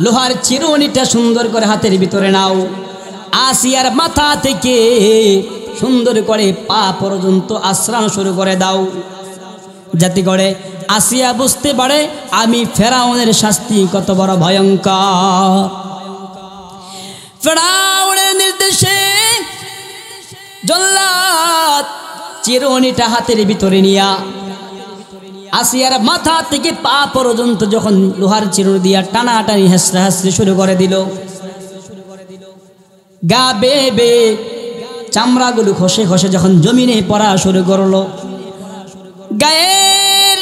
লোহার চিরুনিটা সুন্দর করে হাতের ভিতরে নাও, আসিয়ার মাথা থেকে সুন্দর করে পা পর্যন্ত আশ্রানো শুরু করে দাও, যাতে করে আসিয়া বুঝতে পারে আমি ফেরাউনের শাস্তি কত বড় ভয়ঙ্কর। ফেরাউনের নির্দেশে জল্লাদ চিরুনিটা হাতের ভিতরে নিয়া আসিয়ার মাথা থেকে পা পর্যন্ত যখন লোহার চিরুনি দিয়া টানাটানি হাসতে হাসতে শুরু করে দিল, গা বেয়ে চামড়াগুলো খসে খসে যখন জমিনে পড়া শুরু করলো, গায়ের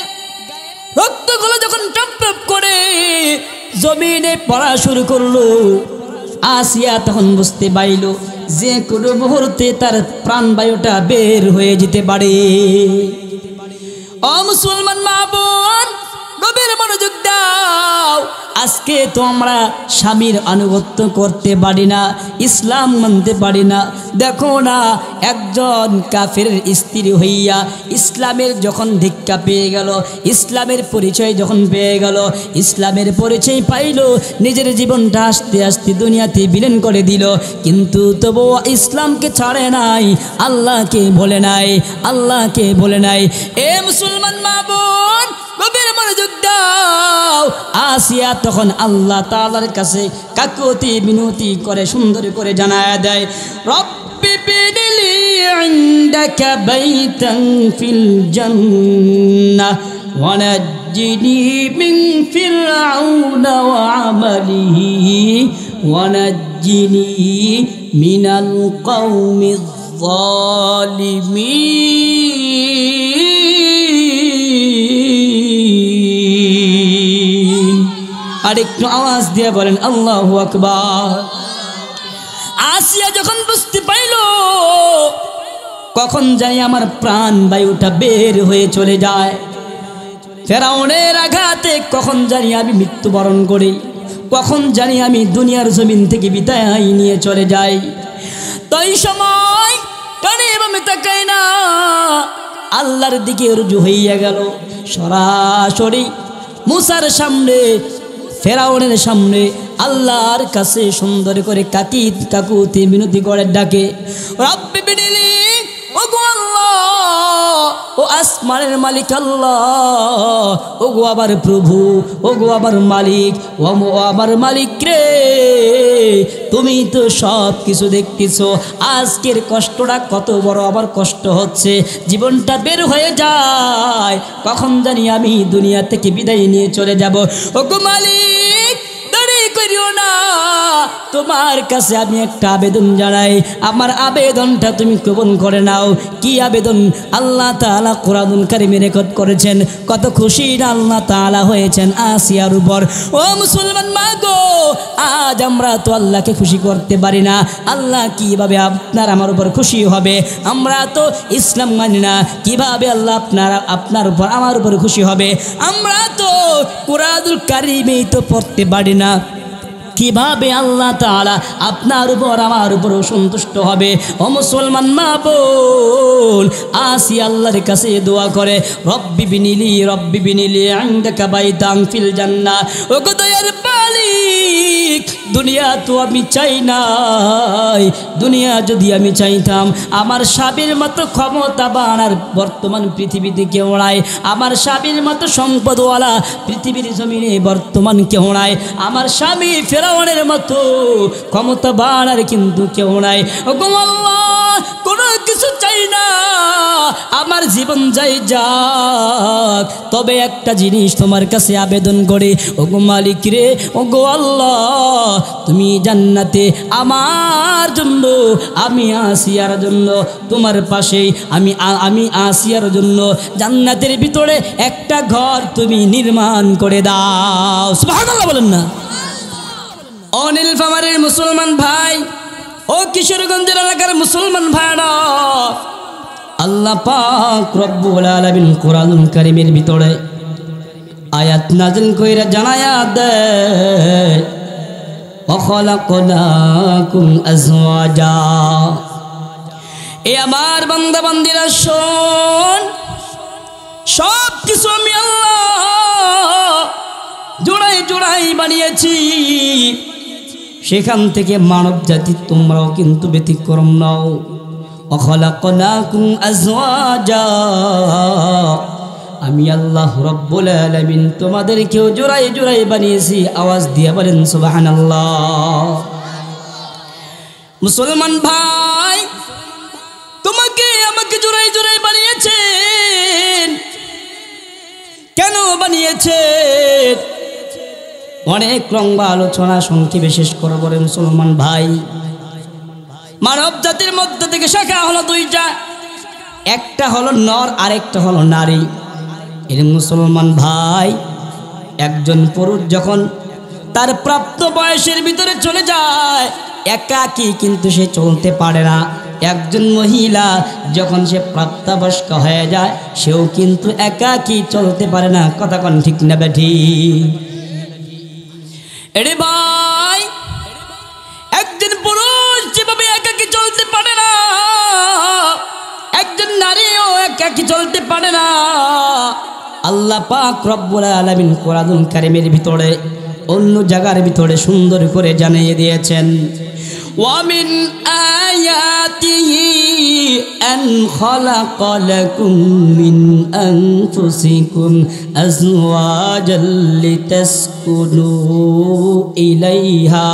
রক্তগুলো যখন টপ টপ করে জমিনে পড়া শুরু করলো, আসিয়া তখন বুঝতে পারল যে কোনো মুহূর্তে তার প্রাণবায়ুটা বের হয়ে যেতে পারে। ও মুসলমান মা বোন, গভীর মনোযোগ দাও। আজকে তো আমরা স্বামীর আনুগত্য করতে পারি না, ইসলাম মানতে পারি না। দেখো না, একজন কাফেরের স্ত্রী হইয়া ইসলামের যখন ধিক্কা পেয়ে গেল, ইসলামের পরিচয় যখন পেয়ে গেল, ইসলামের পরিচয় পাইল, নিজের জীবনটা আস্তে আস্তে দুনিয়াতে বিলীন করে দিল, কিন্তু তবুও ইসলামকে ছাড়ে নাই, আল্লাহকে বলে নাই, আল্লাহকে বলে নাই। এ মুসলমান মা বোন, গভীর মনোযোগ দাও। আসিয়া তখন আল্লাহ তাআলার কাছে কাকুতি মিনতি করে সুন্দর করে জানায়া দেয়, রব্বি বিনিলি ইনদাকা বাইতান ফিল জান্নাহ ওয়া নাজ্জিনি মিন ফিরআউনা ওয়া আমালিহি ওয়া নাজ্জিনি মিনাল কওমিয যালিমিন। আর একটু আওয়াজ দিয়ে বলেন আল্লাহু আকবার। আসিয়া যখন বুঝতে পাইল কখন জানি আমার প্রাণ বায়ুটা বের হয়ে চলে যায়, ফেরাউনের আঘাতে কখন জানি আমি মৃত্যুবরণ করি, কখন জানি আমি দুনিয়ার জমিন থেকে বিদায় নিয়ে চলে যাই, তাই সময় কানে এভাবে তাকায় না, আল্লাহর দিকে রুজু হইয়া গেল। সরাসরি মুসার সামনে, ফেরাউনের সামনে আল্লাহর কাছে সুন্দর করে কাকুতি মিনতি করে ডাকে, রব্বি বিনিলি, ওগো আল্লাহ, ও আসমানের মালিক আল্লাহ, ওগো আমার প্রভু, ওগো আমার মালিক, ও আমার মালিক রে, তুমি তো সব কিছু দেখতেছো, আজকের কষ্টটা কত বড় আমার কষ্ট হচ্ছে, জীবনটা বের হয়ে যায়, কখন জানি আমি দুনিয়া থেকে বিদায় নিয়ে চলে যাব। ওগো মালিক, দেরি করিও না, তোমার কাছে আমি একটা আবেদন জানাই, আমার আবেদনটা তুমি কবুল করে নাও। কি আবেদন? আল্লাহ তাআলা কোরআনুল কারীমে রেকর্ড করেছেন, কত খুশি না আল্লাহ তাআলা হয়েছেন আসিয়ার উপর। ও মুসলমান মা গো, আজ আমরা তো আল্লাহকে খুশি করতে পারি না, আল্লাহ কিভাবে আপনার আমার উপর খুশি হবে? আমরা তো ইসলাম মানি না, কিভাবে আল্লাহ আপনার উপর আমার উপর খুশি হবে? আমরা তো কোরআনুল কারীমেই তো পড়তে পারি না, কিভাবে আল্লাহ তাআলা আপনার উপর আমার উপর সন্তুষ্ট হবে? ও মুসলমান মা বোন, আসি আল্লাহর কাছে দোয়া করে, রব্বি বিনিলি ইনদাকা বাইতান ফিল জান্নাহ। ও গো দয়ার মালিক, দুনিয়া তো আমি চাই নাই, দুনিয়া যদি আমি চাইতাম, আমার স্বামীর মতো ক্ষমতাবান আর বর্তমান পৃথিবীতে কেউ নাই, আমার স্বামীর মতো সম্পদওয়ালা পৃথিবীর জমিনে বর্তমান কেউ নাই, আমার স্বামী ফেরাউনের মতো ক্ষমতাবান আর কিন্তু কেউ নাই। ওগো আল্লাহ, কোনো কিছু চাই না, আমার জীবন যাই যাক, তবে একটা জিনিস তোমার কাছে আবেদন করে, ওগো মালিক রে, ওগো আল্লাহ, তুমি জান্নাতে আমার জন্য, আমি আসিয়ার জন্য, তোমার পাশেই আমি আসিয়ার জন্য জান্নাতের ভিতরে একটা ঘর তুমি নির্মাণ করে দাও। সুবহানাল্লাহ বলেন না। ও নীলফামারীর মুসলমান ভাই, ও কিশোরগঞ্জের এলাকার মুসলমান ভাইরা, আল্লাহ পাক রব্বুল আলামিন কোরআনুল কারীমের ভিতরে আয়াত নাযিল কইরা জানায়া দেয়, ওয়াখালাকনাকুম আজওয়াজা। এ আমার বান্দা বান্দিরা শোন, সব কিছু আমি আল্লাহ জোড়ায় জোড়ায় জুরাই বানিয়েছি, সেখান থেকে মানব জাতি তোমরাও কিন্তু ব্যতিক্রম নাও। ওয়াখালাকনাকুম আজওয়াজা, আমি আল্লাহ রব্বুল আলামিন তোমাদেরকেও জোড়ায় জোড়ায় বানিয়েছি। আওয়াজ দিয়ে বলেন সুবহানাল্লাহ। মুসলমান ভাই, তোমাকে আমাকে জোড়ায় জোড়ায় বানিয়েছেন। কেন বানিয়েছেন? অনেক লম্বা আলোচনা, সংক্ষেপে শেষ করে বলে মুসলমান ভাই, মানব জাতির মধ্যে থেকে শাখা হলো দুইটা, একটা হলো নর আর একটা হলো নারী। এর মুসলমান ভাই, একজন পুরুষ যখন তার প্রাপ্ত বয়সের ভিতরে চলে যায়, একাকী কিন্তু সে চলতে পারে না। একজন মহিলা যখন সে প্রাপ্তবয়স্ক হয়ে যায়, সেও কিন্তু একাকী চলতে পারে না। কথা কোন ঠিক না বেঠিক? এরে ভাই, একজন পুরুষ যেভাবে একাকী চলতে পারে না, একজন নারীও একাকী চলতে পারে না। আল্লাহ পাক রব্বুল আলামিন কোরআনুল কারীমের ভিতরে অন্য জায়গার ভিতরে সুন্দর করে জানিয়ে দিয়েছেন, ওয়ামিন আয়াতিহি আন খালাকা লাকুম মিন আনফুসিকুম আজওয়াজাল লিতাসকুনু ইলাইহা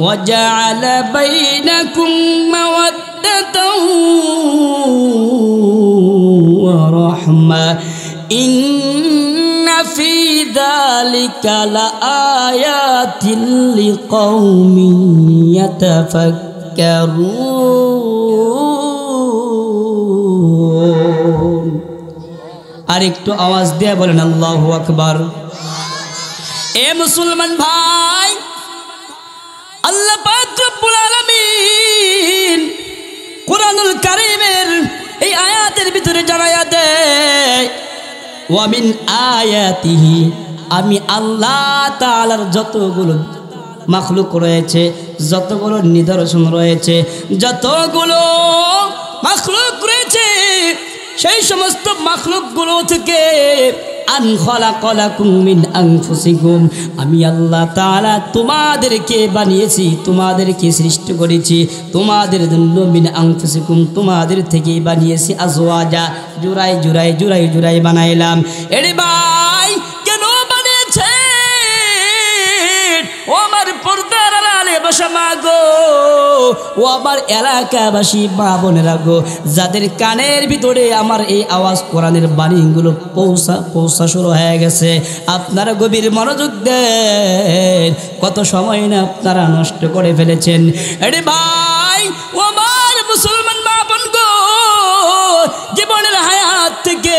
ওয়া জাআলা বাইনাকুম মাওয়াদ্দাতাও ওয়া রাহমা ইন্না ফি যালিকা লাআয়াতিন লিকাউমিন ইয়াতাফাক্কারুন। আর একটু আওয়াজ দিয়ে বলেন আল্লাহু আকবার। এ মুসলমান ভাই, আল্লাহ পাক রব্বুল আলামিন কোরআনুল কারীমের এই আয়াতের ভিতরে জানায়া দেয়, ওয়ামিন আয়াতিহি, আমি আল্লাহ তাআলার যতগুলো মাখলুক রয়েছে, যতগুলো নিদর্শন রয়েছে, যতগুলো মাখলুক রয়েছে, সেই সমস্ত মাখলুকগুলো থেকে আন খালাকা লাকুম মিন আনফুসিকুম, আমি আল্লাহ তাআলা তোমাদেরকে বানিয়েছি, তোমাদেরকে সৃষ্টি করেছি, তোমাদের জন্য মিন আনফুসিকুম, তোমাদের থেকে বানিয়েছি আজওয়াজা, জোড়ায় জোড়ায় জোড়ায় জোড়ায় বানাইলাম। এরে ভাই, কেন বানিয়েছে? ও আমার পর্দার আড়ালে বসা মা গো, ও আমার এলাকাবাসী মা বোনেরা গো, যাদের কানের ভিতরে আমার এই আওয়াজ কোরআনের বাণীগুলো পৌঁছা শুরু হয়ে গেছে, আপনারা গভীর মনোযোগ দেন। কত সময় না আপনারা নষ্ট করে ফেলেছেন। আরে ভাই, ও আমার মুসলমান মা বোন গো, জীবনের হায়াত থেকে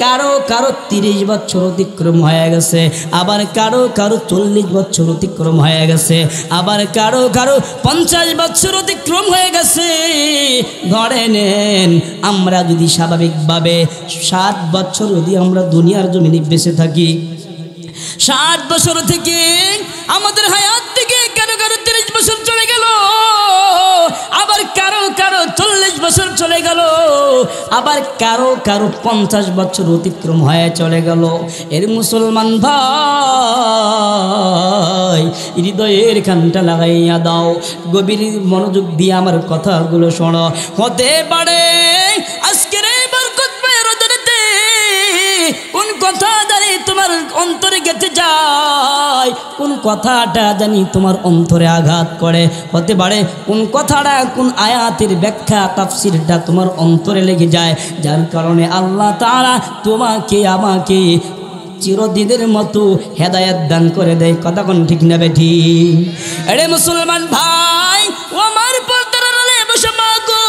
কারো কারো 30 বছর অতিক্রম হয়ে গেছে, আবার কারো কারো 40 বছর অতিক্রম হয়ে গেছে, আবার কারো কারো 50 বছর অতিক্রম হয়ে গেছে। ধরে নেন, আমরা যদি স্বাভাবিকভাবে 60 বছর যদি আমরা দুনিয়ার জমিনে বেঁচে থাকি, 60 বছর থেকে আমাদের হায়াত থেকে কারো কারো 30 বছর চলে গেল, আবার কারো কারো 40 বছর চলে গেল, আবার কারো কারো 50 বছর অতিক্রম হয়ে চলে গেল। এর মুসলমান ভাই, হৃদয়ের কানটা লাগাইয়া দাও, গভীর মনোযোগ দিয়ে আমার কথাগুলো শোনো। হতে পারে আজকের এই বরকতময় রজনীতে কোন কথা জানি তোমার অন্তরে গেঁথে যায়, কোন কথাটা জানি তোমার অন্তরে আঘাত করে। হতে পারে কোন কথাটা, কোন আয়াতের ব্যাখ্যা তাফসিরটা তোমার অন্তরে লেগে যায়, যার কারণে আল্লাহ তাআলা তোমাকে আমাকে চিরদিনের মতো হেদায়েত দান করে দেয়। কথা কোন ঠিক না বেঠিক? আরে মুসলমান ভাই, ও আমার পর্দার আড়ালে বসে মা গো,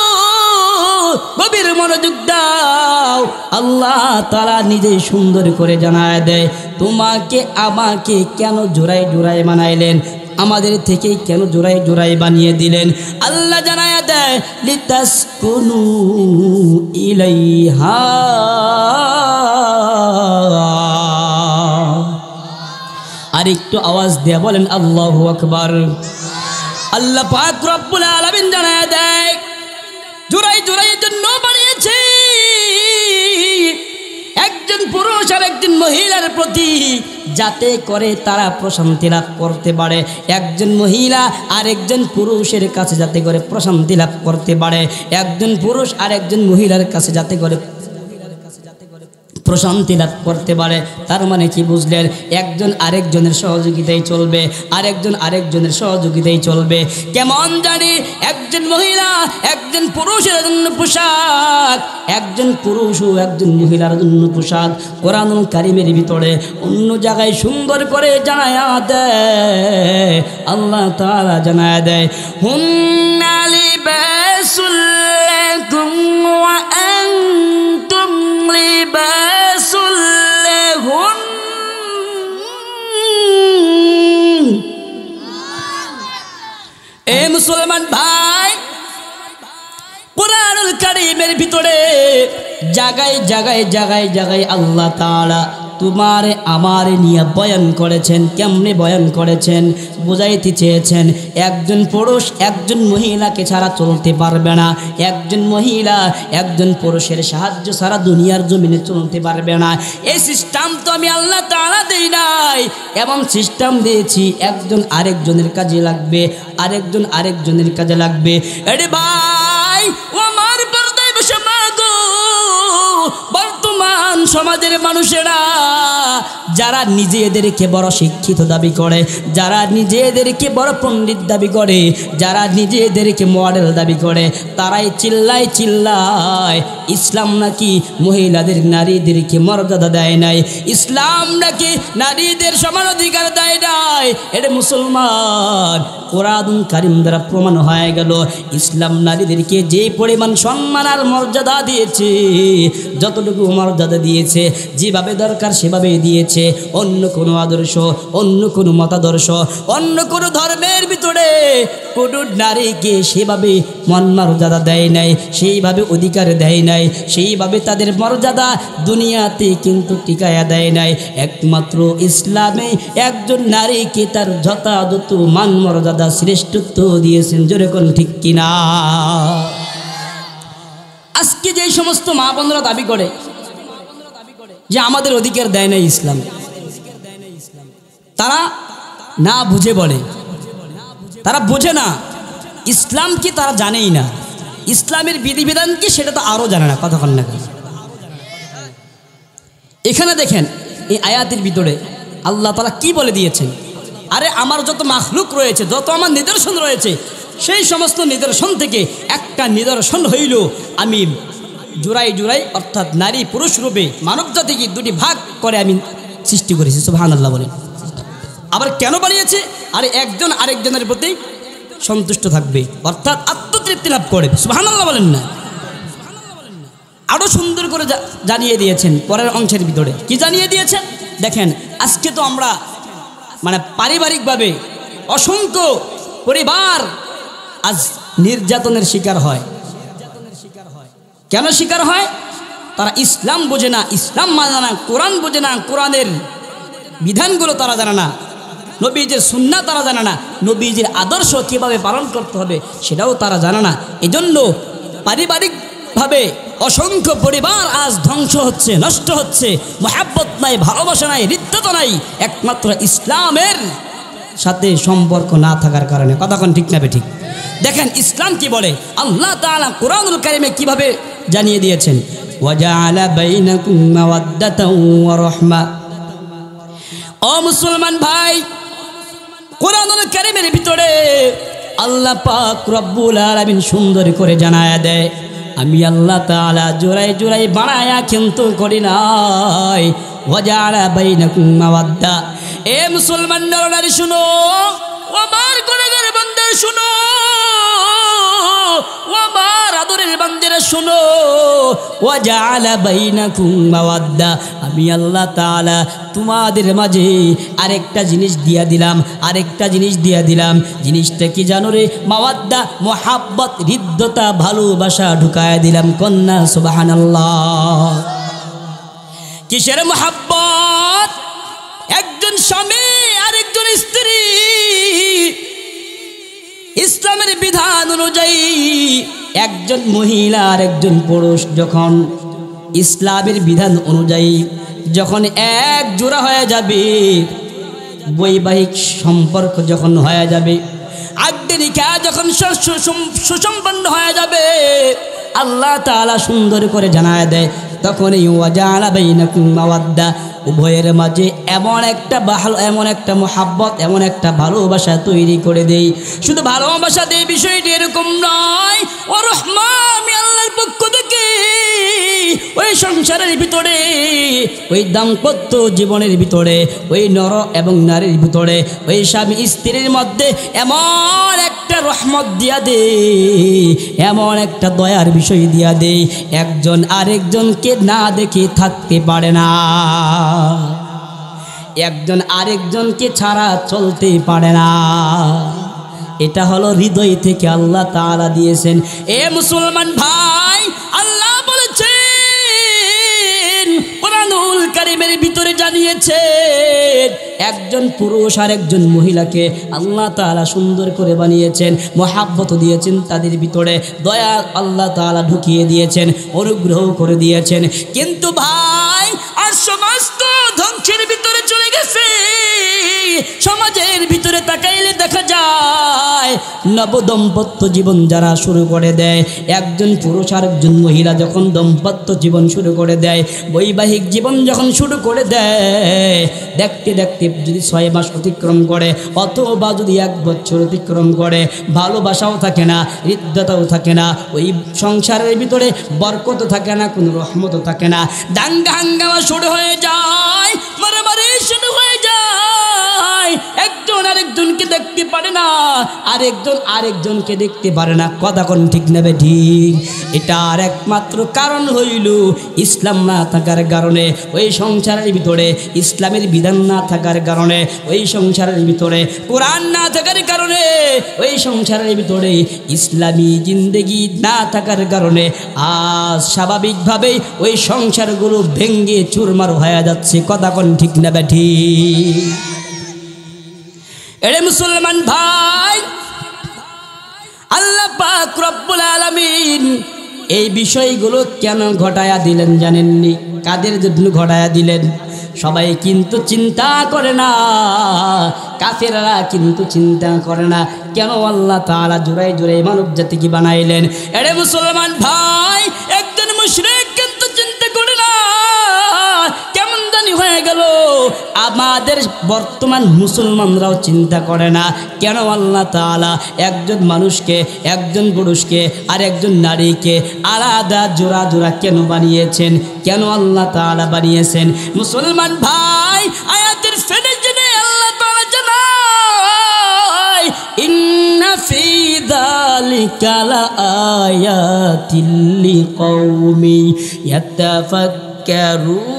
গভীর মনোযোগ দাও। আল্লাহ তাআলা নিজেই সুন্দর করে জানায় দেয়, তোমাকে আমাকে কেন জোড়ায় জোড়ায় বানাইলেন, আমাদের থেকে কেন জোড়ায় জোড়ায় বানিয়ে দিলেন। আল্লাহ জানায় দেয়, লিতাসকুনু ইলাইহা, আর একটু আওয়াজ দিয়ে বলেন আল্লাহু আকবার। আল্লাহ পাক রব্বুল আলামিন জানায় দেয়, জোড়ায় জোড়ায় জন্য বানিয়েছি। একজন পুরুষ আর একজন মহিলার প্রতি, যাতে করে তারা প্রশান্তি লাভ করতে পারে। একজন মহিলা আর একজন পুরুষের কাছে যাতে করে প্রশান্তি লাভ করতে পারে, একজন পুরুষ আর একজন মহিলার কাছে যাতে করে প্রশান্তি লাভ করতে পারে। তার মানে কি বুঝলেন? একজন আরেকজনের সহযোগিতায় চলবে, আরেকজন আরেকজনের সহযোগিতায় চলবে। কেমন জানি একজন মহিলা একজন পুরুষের জন্য পোশাক, একজন পুরুষ ও একজন মহিলার জন্য পোশাক কোরআনুল কারীমের ভিতরে অন্য জায়গায় সুন্দর করে জানায়া দেয়। আল্লাহ তাআলা জানায়া দেয়, হুন্না লিবাসুল লাকুম ওয়া আনতুম লিবাসুল লাহুন। এ মুসলমান ভাই, কোরআনুল কারীমের ভিতরে জায়গায় জায়গায় জায়গায় জায়গায় আল্লাহ তাআলা তোমারে আমারে নিয়ে বয়ান করেছেন। কেমনে বয়ান করেছেন? বুঝাইতে চেয়েছেন একজন পুরুষ একজন মহিলাকে ছাড়া চলতে পারবে না, একজন মহিলা একজন পুরুষের সাহায্য ছাড়া দুনিয়ার জমিনে চলতে পারবে না। এই সিস্টেম তো আমি আল্লাহ তাআলা দেই নাই, এমন সিস্টেম দিয়েছি একজন আরেকজনের কাজে লাগবে, আরেকজন আরেকজনের কাজে লাগবে। আরে ভাই, ও আমার পর্দায় বসে মা গো, বর্তমান সমাজের মানুষেরা যারা নিজেদেরকে বড় শিক্ষিত দাবি করে, যারা নিজেদেরকে বড় পণ্ডিত দাবি করে, যারা নিজেদেরকে মডেল দাবি করে, তারাই চিল্লায় চিল্লায় ইসলাম নাকি মহিলাদের নারীদেরকে মর্যাদা দেয় নাই, ইসলাম নাকি নারীদের সমান অধিকার দেয় নাই। এটা মুসলমান কোরআনুল কারীম দ্বারা প্রমাণ হয়ে গেল ইসলাম নারীদেরকে যে পরিমাণ সম্মান আর মর্যাদা দিয়েছে, যতটুকু মর্যাদা দিয়েছে, যেভাবে দরকার সেভাবে দিয়েছে। অন্য কোনো আদর্শ, অন্য কোনো মতাদর্শ, অন্য কোনো ধর্মের ভিতরে কোনো নারীকে সেভাবে মর্যাদা দেয় নাই, সেইভাবে অধিকার দেয় নাই, সেইভাবে তাদের মর্যাদা দুনিয়াতে কিন্তু টিকায়া দেয় নাই। একমাত্র ইসলামে একজন নারীকে তার যথাযথ মান মর্যাদা শ্রেষ্ঠত্ব দিয়েছেন। জোরে কোন ঠিক কিনা? আজকে যে সমস্ত মা বোনরা দাবি করে যে আমাদের অধিকার দেয় না ইসলাম, তারা না বুঝে বলে, তারা বোঝে না ইসলাম কি, তারা জানেই না ইসলামের বিধিবিধান কি, সেটা তো আরও জানে না। কতক্ষণ না এখানে দেখেন এই আয়াতের ভিতরে আল্লাহ তাআলা কি বলে দিয়েছেন? আরে আমার যত মাখলুক রয়েছে, যত আমার নিদর্শন রয়েছে, সেই সমস্ত নিদর্শন থেকে একটা নিদর্শন হইল আমি জোড়াই জোড়াই অর্থাৎ নারী পুরুষ রূপে মানব জাতিকে দুটি ভাগ করে আমি সৃষ্টি করেছি। সুবহানাল্লাহ বলেন। আবার কেন বানিয়েছে? আরে একজন আরেকজনের প্রতি সন্তুষ্ট থাকবে, অর্থাৎ আত্মতৃপ্তি লাভ করে। সুবহানাল্লাহ বলেন না? আরও সুন্দর করে জানিয়ে দিয়েছেন পরের অংশের ভিতরে। কি জানিয়ে দিয়েছেন? দেখেন, আজকে তো আমরা মানে পারিবারিকভাবে অসংখ্য পরিবার আজ নির্যাতনের শিকার হয়। কেন শিকার হয়? তারা ইসলাম বোঝে না, ইসলাম মানে না, কোরআন বোঝে না, কোরআনের বিধানগুলো তারা জানে না, নবীজির সুন্নাহ তারা জানে না, নবীজির আদর্শ কীভাবে পালন করতে হবে সেটাও তারা জানে না। এজন্য পারিবারিকভাবে অসংখ্য পরিবার আজ ধ্বংস হচ্ছে, নষ্ট হচ্ছে। মহাব্বত নাই, ভালোবাসা নাই, হৃদ্যতা নাই, একমাত্র ইসলামের সাথে সম্পর্ক না থাকার কারণে। কতক্ষণ ঠিক না ঠিক? দেখেন ইসলাম কি বলে, আল্লাহ তাআলা কোরআনুল কারীমে কিভাবে জানিয়ে দিয়েছেন, ওয়াজআলা বাইনাকুম মাওয়াদ্দাতাও ওয়া রাহমা। ও মুসলমান ভাই, কোরআনুল কারীমের ভিতরে আল্লাহ পাক রব্বুল আলামিন সুন্দর করে জানায়া দেয়, আমি আল্লাহ তাআলা জোড়াই জোড়াই বানায়া কিন্তু করি নাই। ওয়াজআলা বাইনাকুম মাওয়াদ্দা। এ মুসলমান নরনারী শুনো, ও আমার গুনাহগার বান্দা শুনো, ও আমার আদরের বান্দারা শুনো, ওয়াজআলা বাইনাকুম মাওয়াদ্দা। আমি আল্লাহ তাআলা তোমাদের মাঝে আরেকটা জিনিস দিয়া দিলাম, আরেকটা জিনিস দিয়া দিলাম। জিনিসটা কি জানো রে? মাওয়াদ্দা, মোহাব্বত, হৃদ্যতা, ভালোবাসা ঢুকায়া দিলাম। কন্যা সুবহানাল্লাহ। কিসের মোহাব্বত? একজন স্বামী আরেকজন স্ত্রী ইসলামের বিধান অনুযায়ী একজন মহিলা আর একজন পুরুষ যখন ইসলামের বিধান অনুযায়ী যখন এক জোড়া হয়ে যাবে, বৈবাহিক সম্পর্ক যখন হয়ে যাবে, আগডে নিকাহ যখন সুসম্পন্ন হয়ে যাবে, আল্লাহ তাআলা সুন্দর করে জানায় দেয়, তখন এই ওয়াজালা বাইনাকুম মাওয়াদ্দা, উভয়ের মাঝে এমন একটা মোহাব্বত, এমন একটা ভালোবাসা তৈরি করে দেই। শুধু ভালোবাসা দেই বিষয়টি এরকম নয়, ও রহমান আমি আল্লাহর পক্ষ থেকে ওই সংসারের ভিতরে, ওই দাম্পত্য জীবনের ভিতরে, ওই নর এবং নারীর ভিতরে, ওই স্বামী স্ত্রীর মধ্যে এমন একটা রহমত দিয়া দে, এমন একটা দয়ার বিষয় দিয়া দে, একজন আরেকজনকে না দেখে থাকতে পারে না, একজন আরেকজনকে ছাড়া চলতে পারে না। এটা হলো হৃদয় থেকে আল্লাহ তাআলা দিয়েছেন। এ মুসলমান ভাই, আল্লাহ বলেছেন কোরআনুল কারীমের ভিতরে জানিয়েছেন, একজন পুরুষ আর একজন মহিলাকে আল্লাহ তাআলা সুন্দর করে বানিয়েছেন, মহাব্বত দিয়েছেন, তাদের ভিতরে দয়া আল্লাহ তাআলা ঢুকিয়ে দিয়েছেন, অনুগ্রহ করে দিয়েছেন। কিন্তু ভাই, আর সমস্ত ধ্বংসের ভিতরে চলে গেছে। সমাজের ভিতরে তাকাইলে দেখা যায় নবদম্পত্য জীবন যারা শুরু করে দেয়, একজন পুরুষ আর একজন মহিলা যখন দম্পত্য জীবন শুরু করে দেয়, বৈবাহিক জীবন যখন শুরু করে দেয়, দেখতে দেখতে যদি 6 মাস অতিক্রম করে অথবা যদি 1 বছর অতিক্রম করে, ভালোবাসাও থাকে না, হৃদ্যতাও থাকে না, ওই সংসারের ভিতরে বরকত থাকে না, কোনো রহমতও থাকে না, দাঙ্গা হাঙ্গামা শুরু হয়ে যায়, মারামারি শুরু হয়ে যায়, একজন আরেকজনকে দেখতে পারে না, আরেকজনকে দেখতে পারে না। কথা কোন ঠিক নেবে ঠিক? এটার একমাত্র কারণ হইল ইসলাম না থাকার কারণে, ওই সংসারের ভিতরে ইসলামের বিধান না থাকার কারণে, ওই সংসারের ভিতরে কোরআন না থাকার কারণে, ওই সংসারের ভিতরে ইসলামী জিন্দেগি না থাকার কারণে আজ স্বাভাবিকভাবেই ওই সংসারগুলো ভেঙ্গে চুরমার হয়ে যাচ্ছে। কথা কোন ঠিক নেবে ঠিক? এরে মুসলমান ভাই, আল্লাহ পাক রব্বুল আলামিন এই বিষয়গুলো কেন ঘটায়া দিলেন জানেননি? কাদের জন্য ঘটায়া দিলেন? সবাই কিন্তু চিন্তা করে না, কাফেররা কিন্তু চিন্তা করে না কেন আল্লাহ তাআলা জোড়ায় জোড়ায় মানব জাতিকে বানাইলেন। এরে মুসলমান ভাই, একজন মুশরিক কিন্তু চিন্তা করে না কেমন জানি হয়ে গেল। আমাদের বর্তমান মুসলমানরাও চিন্তা করে না কেন আল্লাহ তাআলা একজন মানুষকে, একজন পুরুষকে আর একজন নারীকে আলাদা জোড়া জোড়া কেন বানিয়েছেন, কেন আল্লাহ তাআলা বানিয়েছেন। মুসলমান ভাই, আয়াতের ফেলে জেনে আল্লাহ তাআলা জানায়, ইন্না ফি যালিকা লাআয়াতিল লিকাউমি ইয়াতাফাক্কারুন।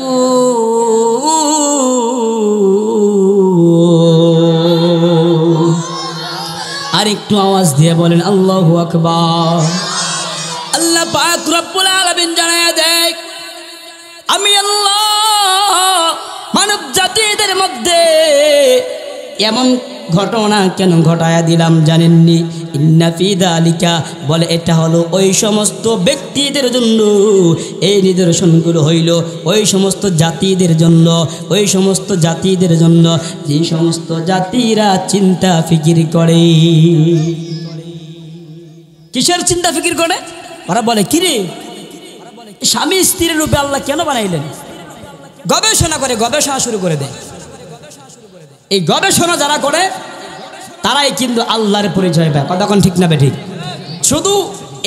আর একটু আওয়াজ দিয়ে বলেন আল্লাহু আকবার। আল্লাহ পাক রব্বুল আলামিন জানায়া দেয়, আমি আল্লাহ মানব জাতিদের মধ্যে এমন ঘটনা কেন ঘটায়া দিলাম জানেননি? ইন্না ফি যালিকা বলে এটা হলো ওই সমস্ত ব্যক্তিদের জন্য, এই নিদর্শনগুলো হইল ওই সমস্ত জাতিদের জন্য, ওই সমস্ত জাতিদের জন্য যে সমস্ত জাতিরা চিন্তা ফিকির করে। কিসের চিন্তা ফিকির করে? ওরা বলে কিরে স্বামী স্ত্রীর রূপে আল্লাহ কেন বানাইলেন? গবেষণা করে, গবেষণা শুরু করে দেয়। এই গবেষণা যারা করে তারাই কিন্তু আল্লাহর পরিচয় পায়। কতক্ষণ ঠিক না ঠিক? শুধু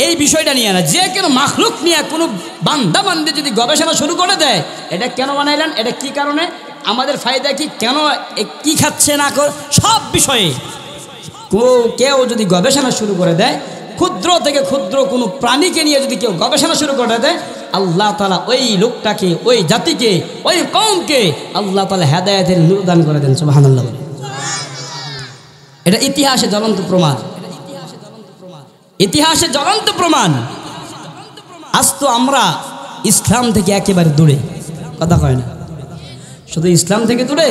এই বিষয়টা নিয়ে না, যে কোনো মাখলুক নিয়ে কোনো বান্দা বান্দি যদি গবেষণা শুরু করে দেয়, এটা কেন বানাইলেন, এটা কি কারণে, আমাদের ফায়দা কি, কেন কি খাচ্ছে না করে, সব বিষয়ে কেউ যদি গবেষণা শুরু করে দেয়, ক্ষুদ্র থেকে ক্ষুদ্র কোনো প্রাণীকে নিয়ে যদি কেউ গবেষণা শুরু করে দেয়, আল্লাহ তাআলা ওই লোকটাকে, ওই জাতিকে, ওই কওমকে আল্লাহ তাআলা হেদায়েতের নূর দান করে দেন। সুবহানাল্লাহ। এটা ইতিহাসে জ্বলন্ত প্রমাণ, ইতিহাসে জ্বলন্ত প্রমাণ। আজ তো আমরা ইসলাম থেকে একেবারে দূরে, কথা কয় না, শুধু ইসলাম থেকে দূরে,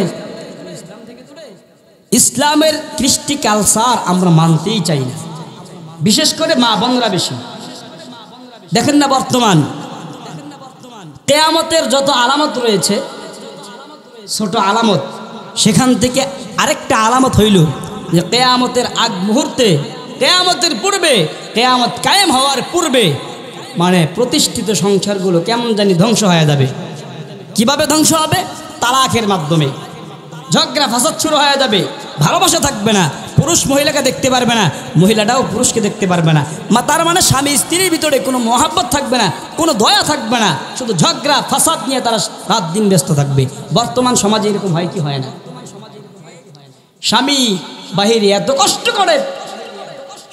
ইসলামের কৃষ্টি কালচার আমরা মানতেই চাই না, বিশেষ করে মা বোনরা বেশি। দেখেন না বর্তমান কিয়ামতের যত আলামত রয়েছে, ছোট আলামত, সেখান থেকে আরেকটা আলামত হইল যে কিয়ামতের আগ মুহূর্তে, কিয়ামতের পূর্বে, কিয়ামত কায়েম হওয়ার পূর্বে মানে প্রতিষ্ঠিত সংসারগুলো কেমন জানি ধ্বংস হয়ে যাবে। কিভাবে ধ্বংস হবে? তালাকের মাধ্যমে। ঝগড়া ফাসাদ শুরু হয়ে যাবে, ভালোবাসা থাকবে না, পুরুষ মহিলাকে দেখতে পারবে না, মহিলাটাও পুরুষকে দেখতে পারবে না। তার মানে স্বামী স্ত্রীর ভিতরে কোনো মহাব্বত থাকবে না, কোনো দয়া থাকবে না, শুধু ঝগড়া ফাসাদ নিয়ে তারা রাত দিন ব্যস্ত থাকবে। বর্তমান সমাজে এরকম হয় কি হয় না? স্বামী বাহিরে এত কষ্ট করে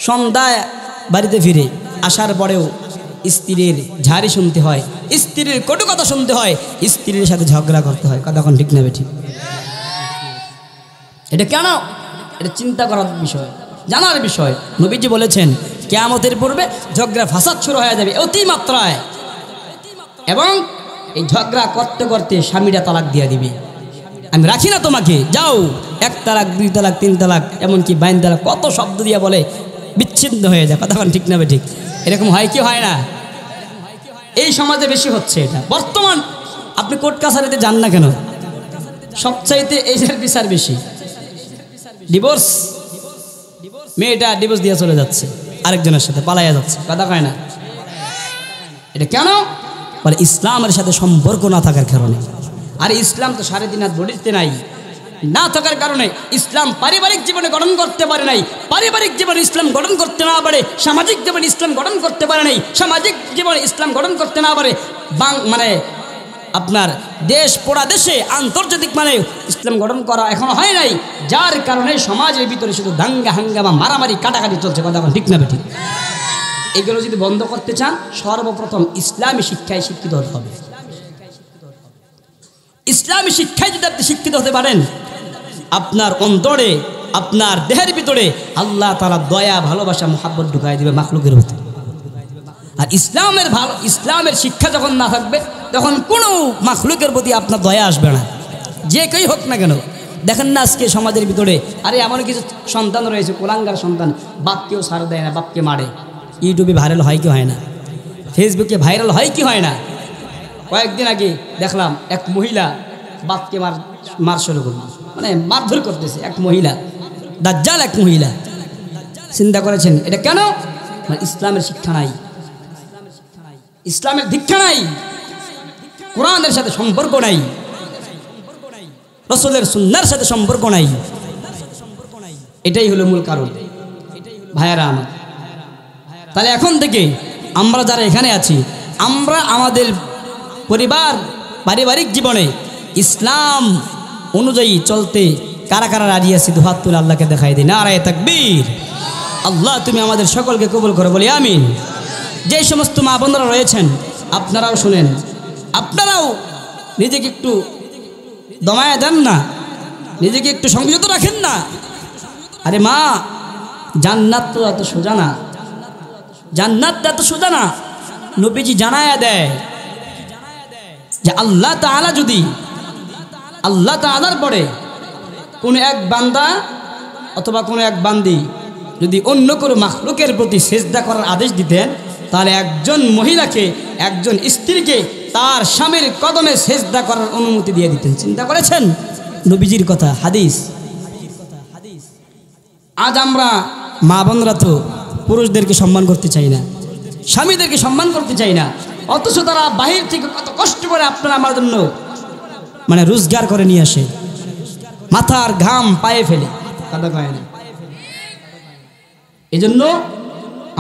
সন্ধ্যায় বাড়িতে ফিরে আসার পরেও স্ত্রীর ঝাড়ি শুনতে হয়, স্ত্রীর কটু কথা শুনতে হয়, স্ত্রীর সাথে ঝগড়া করতে হয়। কতক্ষণ ঠিক নেবে? ঠিক। এটা কেন? এটা চিন্তা করার বিষয়, জানার বিষয়। নবীজি বলেছেন কিয়ামতের পূর্বে ঝগড়া ফাসাদ শুরু হয়ে যাবে অতিমাত্রায়, এবং এই ঝগড়া করতে করতে স্বামীরা তালাক দিয়ে দিবে। আমি রাখি না তোমাকে, যাও। 1 তালাক, 2 তালাক, 3 তালাক, এমনকি 22 তালাক, কত শব্দ দিয়ে বলে, বিচ্ছিন্ন হয়ে যায়। কতক্ষণ ঠিক নেবে? ঠিক। এরকম হয় কি হয় না? এই সমাজে বেশি হচ্ছে এটা বর্তমান। আপনি কোর্ট কাছারিতে যান না কেন, সবচাইতে এইটার বিচার বেশি। ডিভোর্স, মেয়েটা ডিভোর্স দিয়ে চলে যাচ্ছে, আরেকজনের সাথে পালাইয়া যাচ্ছে। কথা কয় না? এটা কেন? বলে ইসলামের সাথে সম্পর্ক না থাকার কারণে। আর ইসলাম তো 3.5 হাত বডিতে নাই, না থাকার কারণে ইসলাম পারিবারিক জীবনে গঠন করতে পারে নাই। পারিবারিক জীবনে ইসলাম গঠন করতে না পারে, সামাজিক জীবনে ইসলাম গঠন করতে পারে নাই। সামাজিক জীবনে ইসলাম গঠন করতে না পারে, মানে আপনার দেশ পোড়া দেশে আন্তর্জাতিক মানে ইসলাম গঠন করা এখনো হয় নাই, যার কারণে সমাজের ভিতরে শুধু দাঙ্গা হাঙ্গামা, মারামারি, কাটাকাটি চলছে। কথা ঠিক না ঠিক? এগুলো যদি বন্ধ করতে চান, সর্বপ্রথম ইসলামী শিক্ষায় শিক্ষিত হতে হবে। ইসলামী শিক্ষায় যদি আপনি শিক্ষিত হতে পারেন, আপনার অন্তরে, আপনার দেহের ভিতরে আল্লাহ তাআলা দয়া, ভালোবাসা, মুহাব্বত ঢুকাই দিবে মাখলুকের ভিতরে। আর ইসলামের শিক্ষা যখন না থাকবে, তখন কোনো মাখলুকের প্রতি আপনার দয়া আসবে না, যে কেউ হোক না কেন। দেখেন না আজকে সমাজের ভিতরে, আরে এমন কিছু সন্তান রয়েছে, কোলাঙ্গার সন্তান, বাপকেও সার দেয় না, বাপকে মারে। ইউটিউবে ভাইরাল হয় কি হয় না? ফেসবুকে ভাইরাল হয় কি হয় না? কয়েকদিন আগে দেখলাম এক মহিলা বাপকে মার শুরু করল, মানে মারধর করতেছে এক মহিলা, দাজ্জাল এক মহিলা। চিন্তা করেছেন এটা কেন? মানে ইসলামের শিক্ষা নাই, ইসলামের দীক্ষা নাই, কোরআনের সাথে সম্পর্ক নাই, রাসূলের সুন্নাহর সাথে সম্পর্ক নাই। এটাই হলো মূল কারণ। ভাইয়ারা আমার, তাহলে এখন থেকে আমরা যারা এখানে আছি, আমরা আমাদের পরিবার, পারিবারিক জীবনে ইসলাম অনুযায়ী চলতে কারা কারা রাজি আছি? দুহাত তুলে আল্লাহকে দেখাই দিই। নারায়ে তাকবীর। আল্লাহ তুমি আমাদের সকলকে কবুল করো, বলি আমিন। যে সমস্ত মা বোনরা রয়েছেন, আপনারাও শুনেন, আপনারাও নিজেকে একটু দমায়া দেন না, নিজেকে একটু সংযত রাখেন না। আরে মা, জান্নাত তো এত সোজা না, জান্নাত এত সোজা না। নবীজি জানায়া দেয় যে আল্লাহ তাআলা যদি, আল্লাহ তাআলার পরে কোনো এক বান্দা অথবা কোনো এক বান্দি যদি অন্য কোনো মাখলুকের প্রতি সিজদা করার আদেশ দিতেন, তাহলে একজন মহিলাকে, একজন স্ত্রীকে তার স্বামীর কদমে সিজদা করার অনুমতি দিয়ে দিতেন। চিন্তা করেছেন? নবীজির কথা, হাদিস। আজ আমরা মা বোনরা তো পুরুষদেরকে সম্মান করতে চাই না, স্বামীদেরকে সম্মান করতে চাই না, অথচ তারা বাহির থেকে কত কষ্ট করে আপনারা আমার জন্য মানে রোজগার করে নিয়ে আসে, মাথার ঘাম পায়ে ফেলে। কথা কয় না? এই জন্য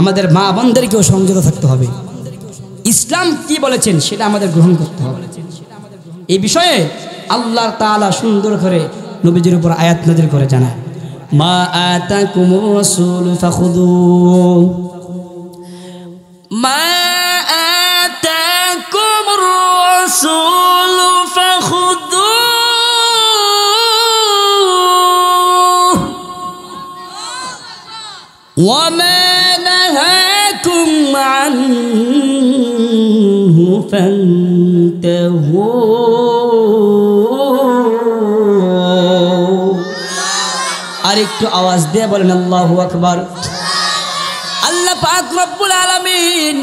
আমাদের মা বোনদেরকেও সংযত থাকতে হবে। ইসলাম কি বলেছেন সেটা আমাদের গ্রহণ করতে হবে। এই বিষয়ে আল্লাহ তাআলা সুন্দর করে নবীজির উপর আয়াত নাযিল করে জানায়, মা আতাকুমুর রাসূল ফাখুযুহু, মা আতাকুমুর রাসূল ফাখুযুহু ওয়া মা নাহাকুম আনহু ফান্তাহু। আর একটু আওয়াজ দিয়ে বলেন আল্লাহু আকবার। আল্লাহ পাক রব্বুল আলামিন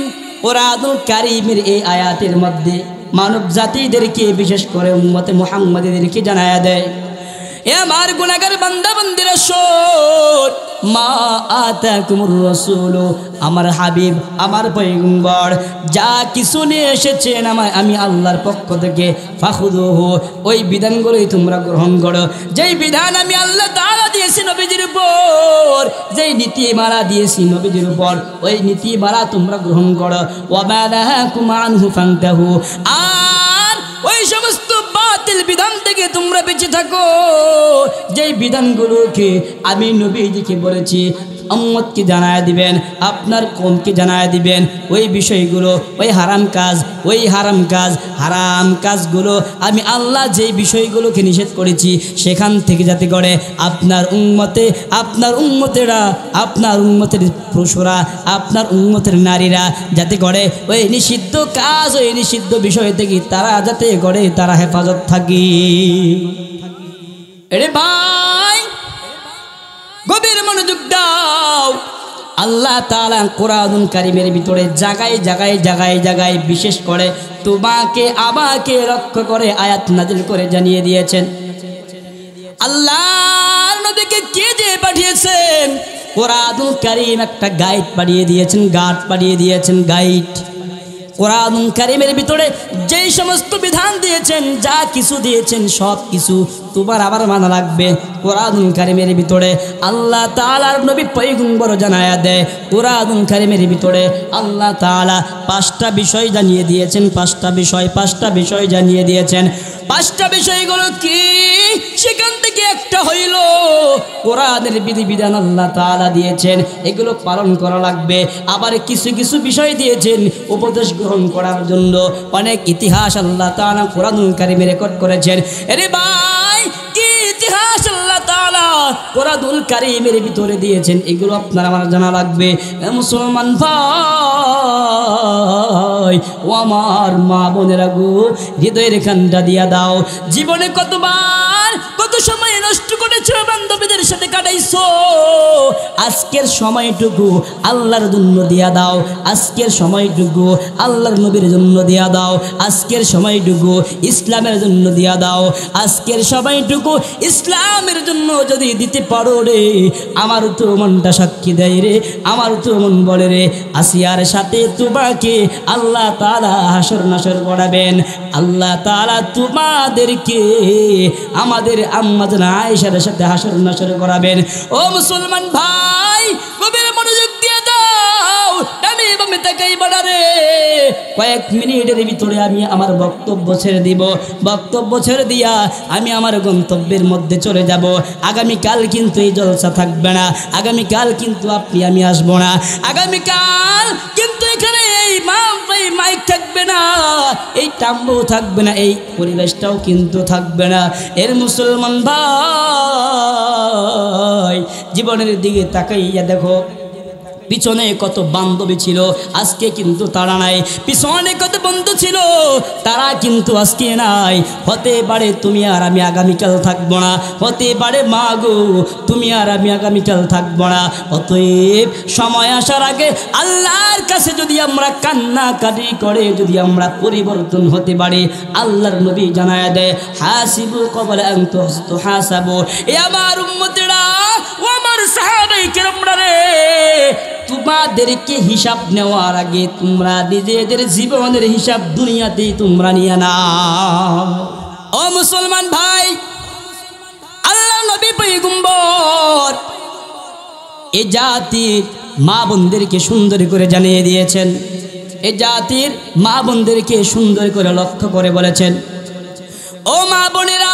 কুরআনুল কারীমের এই আয়াতের মধ্যে মানব জাতিদেরকে বিশেষ করে উম্মতে মুহাম্মাদীদেরকে জানায়া দেয়, এ আমার গুনাহগার বান্দা বান্দিরা শোন, মা আতাকুমুর রাসূল, আমার হাবিব আমার পয়গম্বর যা কিছু নিয়ে এসেছেন আমি আল্লাহর পক্ষ থেকে, ফাখুযুহু, ওই বিধানগুলোই তোমরা গ্রহণ করো। যেই বিধান আমি আল্লাহ তাআলা দিয়েছি নবীজির উপর, যেই নীতিমালা দিয়েছি নবীজির উপর, ওই নীতিমালা তোমরা গ্রহণ করো। ওয়া মা নাহাকুম আনহু ফান্তাহু, আর ওই সমস্ত বাতিল বিধান থেকে তোমরা বেঁচে থাকো। যেই বিধানগুলোকে আমি নবীজিকে বলেছি উম্মতকে জানায় দিবেন, আপনার কওমকে জানায় দিবেন, ওই বিষয়গুলো, ওই হারাম কাজগুলো আমি আল্লাহ যেই বিষয়গুলোকে নিষেধ করেছি সেখান থেকে যাতে করে আপনার উম্মতেরা, আপনার উম্মতের পুরুষরা, আপনার উম্মতের নারীরা যাতে করে ওই নিষিদ্ধ কাজ, ওই নিষিদ্ধ বিষয় থেকে তারা যাতে করে তারা হেফাজত থাকে। এরে ভাই গভীর মনোযোগ দাও। আল্লাহ তাআলা কোরআনুল কারীমের ভিতরে জায়গায় বিশেষ করে তোমাকে আমাকে লক্ষ্য করে আয়াত নাযিল করে জানিয়ে দিয়েছেন। আল্লাহর নবীকে কে দিয়ে পাঠিয়েছেন? কোরআনুল কারীম একটা গাইড পাঠিয়ে দিয়েছেন, গাইড। কোরআনুল কারীমের ভিতরে যেই সমস্ত বিধান দিয়েছেন, যা কিছু দিয়েছেন, সব কিছু তোমার আবার মানা লাগবে। কোরআনুল কারীমের ভিতরে আল্লাহ তাআলার নবী পয়গম্বর জানায়া দেয়, কোরআনুল কারীমের ভিতরে আল্লাহ তাআলা পাঁচটা বিষয় জানিয়ে দিয়েছেন, পাঁচটা বিষয় জানিয়ে দিয়েছেন। পাঁচটা বিষয়গুলো কি? সেখান থেকে একটা হইল কোরআনের বিধিবিধান আল্লাহ তাআলা দিয়েছেন, এগুলো পালন করা লাগবে। আবার কিছু কিছু বিষয় দিয়েছেন উপদেশ গ্রহণ করার জন্য। অনেক ইতিহাস আল্লাহ তাআলা কোরআনুল কারীমে রেকর্ড করেছেন। আরে ভাই কি ইতিহাস আল্লাহ তাআলা কোরআনুল কারীমের ভিতরে দিয়েছেন, এগুলো আপনার আমার জানা লাগবে। মুসলমান ভাই ও আমার মা বোনেরা গো, হৃদয়ের কানটা দিয়া দাও। জীবনে কতবার কত সময় নষ্ট করেছো, বান্ধবীদের সাথে কাটাইছো, আজকের সময়টুকু আল্লাহর জন্য দিয়া দাও। আজকের সময়টুকু আল্লাহর নবীর জন্য দিয়া দাও। আজকের সময়টুকু ইসলামের জন্য দিয়া দাও। আজকের সময়টুকু ইসলামের জন্য যদি দিতে পারো রে, আমার তো মনটা সাক্ষী দেয় রে, আমার তো মন বলে রে, আসিয়ার সাথে তোমাকে আল্লাহ তাআলা হাসর নাসর করাবেন। আল্লাহ তাআলা তোমাদেরকে আমাদের আম্মা জান আয়েশার সাথে হাসর নাসর করাবেন। ও মুসলমান ভাই গভীর মনোযোগ দিয়ে দাও, ডানে বামে তাকাইবা না রে। কয়েক মিনিটের ভিতরে আমি আমার বক্তব্য ছেড়ে দিব। বক্তব্য ছেড়ে দিয়া আমি আমার গন্তব্যের মধ্যে চলে যাব। আগামীকাল কিন্তু এই জলসা থাকবে না, আগামীকাল কিন্তু আমি আসবো না, আগামীকাল কিন্তু এখানে এই মাইক থাকবে না, এই টাম্বু থাকবে না, এই পরিবেশটাও কিন্তু থাকবে না। এর মুসলমান ভাই জীবনের দিকে তাকাইয়া দেখো, পিছনে কত বান্ধবী ছিল, আজকে কিন্তু তারা নাই। পিছনে কত বন্ধু ছিল, তারা কিন্তু আজকে নাই। হতে পারে তুমি আর আমি আগামীকাল থাকবো না, হতে পারে মা গো তুমি আর আমি আগামীকাল থাকবো না। অতএব সময় আসার আগে আল্লাহর কাছে যদি আমরা কান্নাকাটি করে যদি আমরা পরিবর্তন হতে পারি, আল্লাহর নবী জানায়া দেয়, হাসিবু ক্বাবলা আন তুহাসাবু। এ আমার উম্মতেরা, ও আমার সাহাবায়ে কেরামরা রে, তোমাদেরকে হিসাব নেওয়ার আগে তোমরা নিজেদের জীবনের হিসাব দুনিয়াতেই তোমরা নিয়ে নাও। ও মুসলমান ভাই, আল্লাহ নবী পয়গম্বর এ জাতির মা বোনদেরকে সুন্দর করে জানিয়ে দিয়েছেন, এ জাতির মা বোনদেরকে সুন্দর করে লক্ষ্য করে বলেছেন, ও মা বোনেরা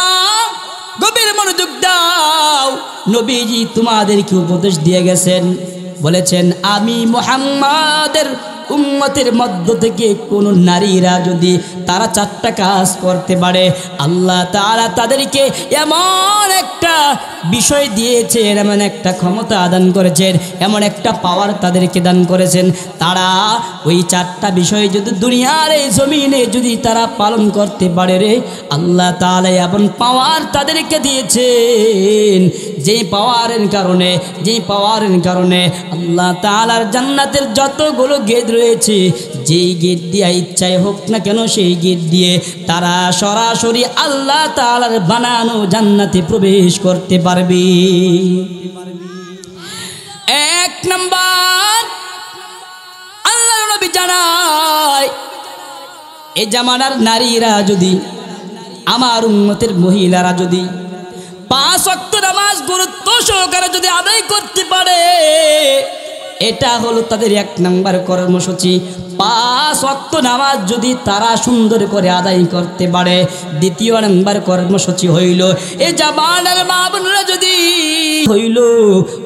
গভীর মনোযোগ দাও। নবীজি তোমাদেরকে উপদেশ দিয়ে গেছেন, বলেছেন আমি মুহাম্মাদের উম্মতের মধ্য থেকে কোন নারীরা যদি তারা চারটা কাজ করতে পারে, আল্লাহ তাআলা তাদেরকে এমন একটা বিষয় দিয়েছেন, এমন একটা ক্ষমতা দান করেছেন, এমন একটা পাওয়ার তাদেরকে দান করেছেন। তারা ওই চারটা বিষয় যদি দুনিয়ার এই জমিনে যদি তারা পালন করতে পারে রে, আল্লাহ তাআলা এমন পাওয়ার তাদেরকে দিয়েছেন, যেই পাওয়ারের কারণে আল্লাহ তাআলার জান্নাতের যতগুলো গেট রয়েছে, যেই গেট দিয়ে ইচ্ছায় হোক না কেন সেই গেট দিয়ে তারা সরাসরি আল্লাহ তাআলার বানানো জান্নাতে প্রবেশ করতে পারবে। এক নাম্বার আল্লাহর নবী জানায়, এই জামানার নারীরা যদি, আমার উম্মতের মহিলারা যদি 5 ওয়াক্ত নামাজ গুরুত্ব সহকারে যদি আদায় করতে পারে, এটা হলো তাদের 1 নাম্বার কর্মসূচি। 5 ওয়াক্ত নামাজ যদি তারা সুন্দর করে আদায় করতে পারে, 2য় নাম্বার কর্মসূচি হইল এই জামানার মা বোনরা যদি হইল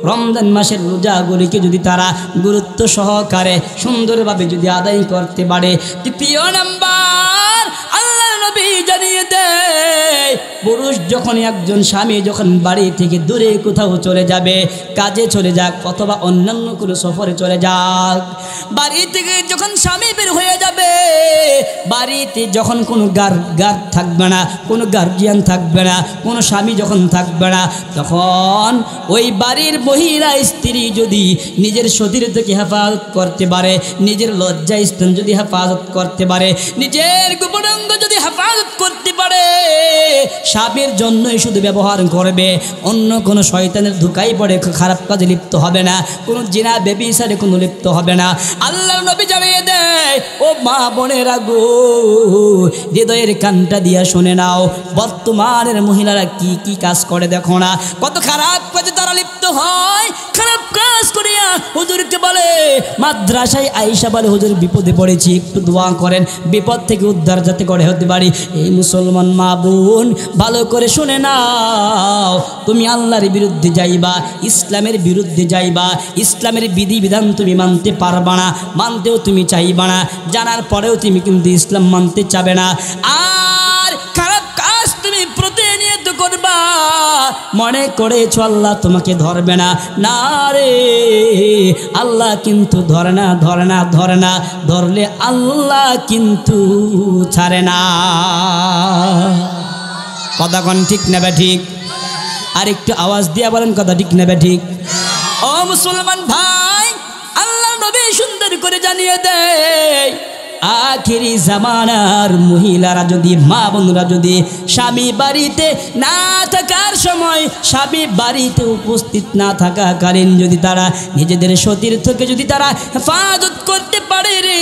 রমজান মাসের রোজাগুলিকে যদি তারা গুরুত্ব সহকারে সুন্দরভাবে যদি আদায় করতে পারে। 3য় নাম্বার আল্লাহ নবী জানিয়ে দেয়, পুরুষ যখন একজন স্বামী যখন বাড়ি থেকে দূরে কোথাও চলে যাবে, কাজে চলে যাক অথবা অন্যান্য কোনো সফরে চলে যাক, বাড়ি থেকে যখন স্বামী বের হয়ে যাবে, বাড়িতে যখন কোনো গার্ড থাকবে না, কোনো গার্জিয়ান থাকবে না, কোনো স্বামী যখন থাকবে না, তখন ওই বাড়ির মহিলা স্ত্রী যদি নিজের শরীর থেকে হেফাজত করতে পারে, নিজের লজ্জা স্থান যদি হেফাজত করতে পারে, নিজের গোপনাঙ্গ যদি হেফাজত করতে পারে, স্বামীর জন্যই শুধু ব্যবহার করবে, অন্য কোনো শয়তানের ধোঁকায় পড়ে খারাপ কাজে লিপ্ত হবে না, কোনো জিনা ব্যভিচারে কোনো লিপ্ত হবে না। আল্লাহর নবী জানিয়ে দেয়, ও মা বোনেরা গো, হৃদয়ের কানটা দিয়া শুনে নাও, বর্তমানের মহিলারা কি কি কাজ করে দেখো না, কত খারাপ কাজে তারা লিপ্ত হয়। খারাপ কাজ করিয়া হুজুরকে বলে, মাদ্রাসায় আইসা বলে, হুজুর বিপদে পড়েছি, একটু দোয়া করেন, বিপদ থেকে উদ্ধার যাতে করে হতে পারি। এই মুসলমান মা বোন ভালো করে শুনে নাও, তুমি আল্লাহর বিরুদ্ধে যাইবা, ইসলামের বিরুদ্ধে যাইবা, ইসলামের বিধিবিধান তুমি মানতে পারবা না, মানতেও তুমি চাইবা না, জানার পরেও তুমি কিন্তু ইসলাম মানতে চাবে না, আর খারাপ কাজ তুমি প্রতিনিয়ত করবা, মনে করেছো আল্লাহ তোমাকে ধরবে না। না রে, আল্লাহ কিন্তু ধরে না, ধরে না, ধরে না, ধরলে আল্লাহ কিন্তু ছাড়ে না। কথা কোন ঠিক নেবে ঠিক? আর একটু আওয়াজ দিয়ে বলেন কথা ঠিক নেবে ঠিক? ও মুসলমান ভাই, আল্লাহ নবী সুন্দর করে জানিয়ে দেয়, আখেরি জামানার মহিলারা যদি, মা বোনরা যদি স্বামী বাড়িতে না থাকার সময়, স্বামী বাড়িতে উপস্থিত না থাকাকালীন যদি তারা নিজেদের সতীর থেকে যদি তারা হেফাজত করতে পারে রে,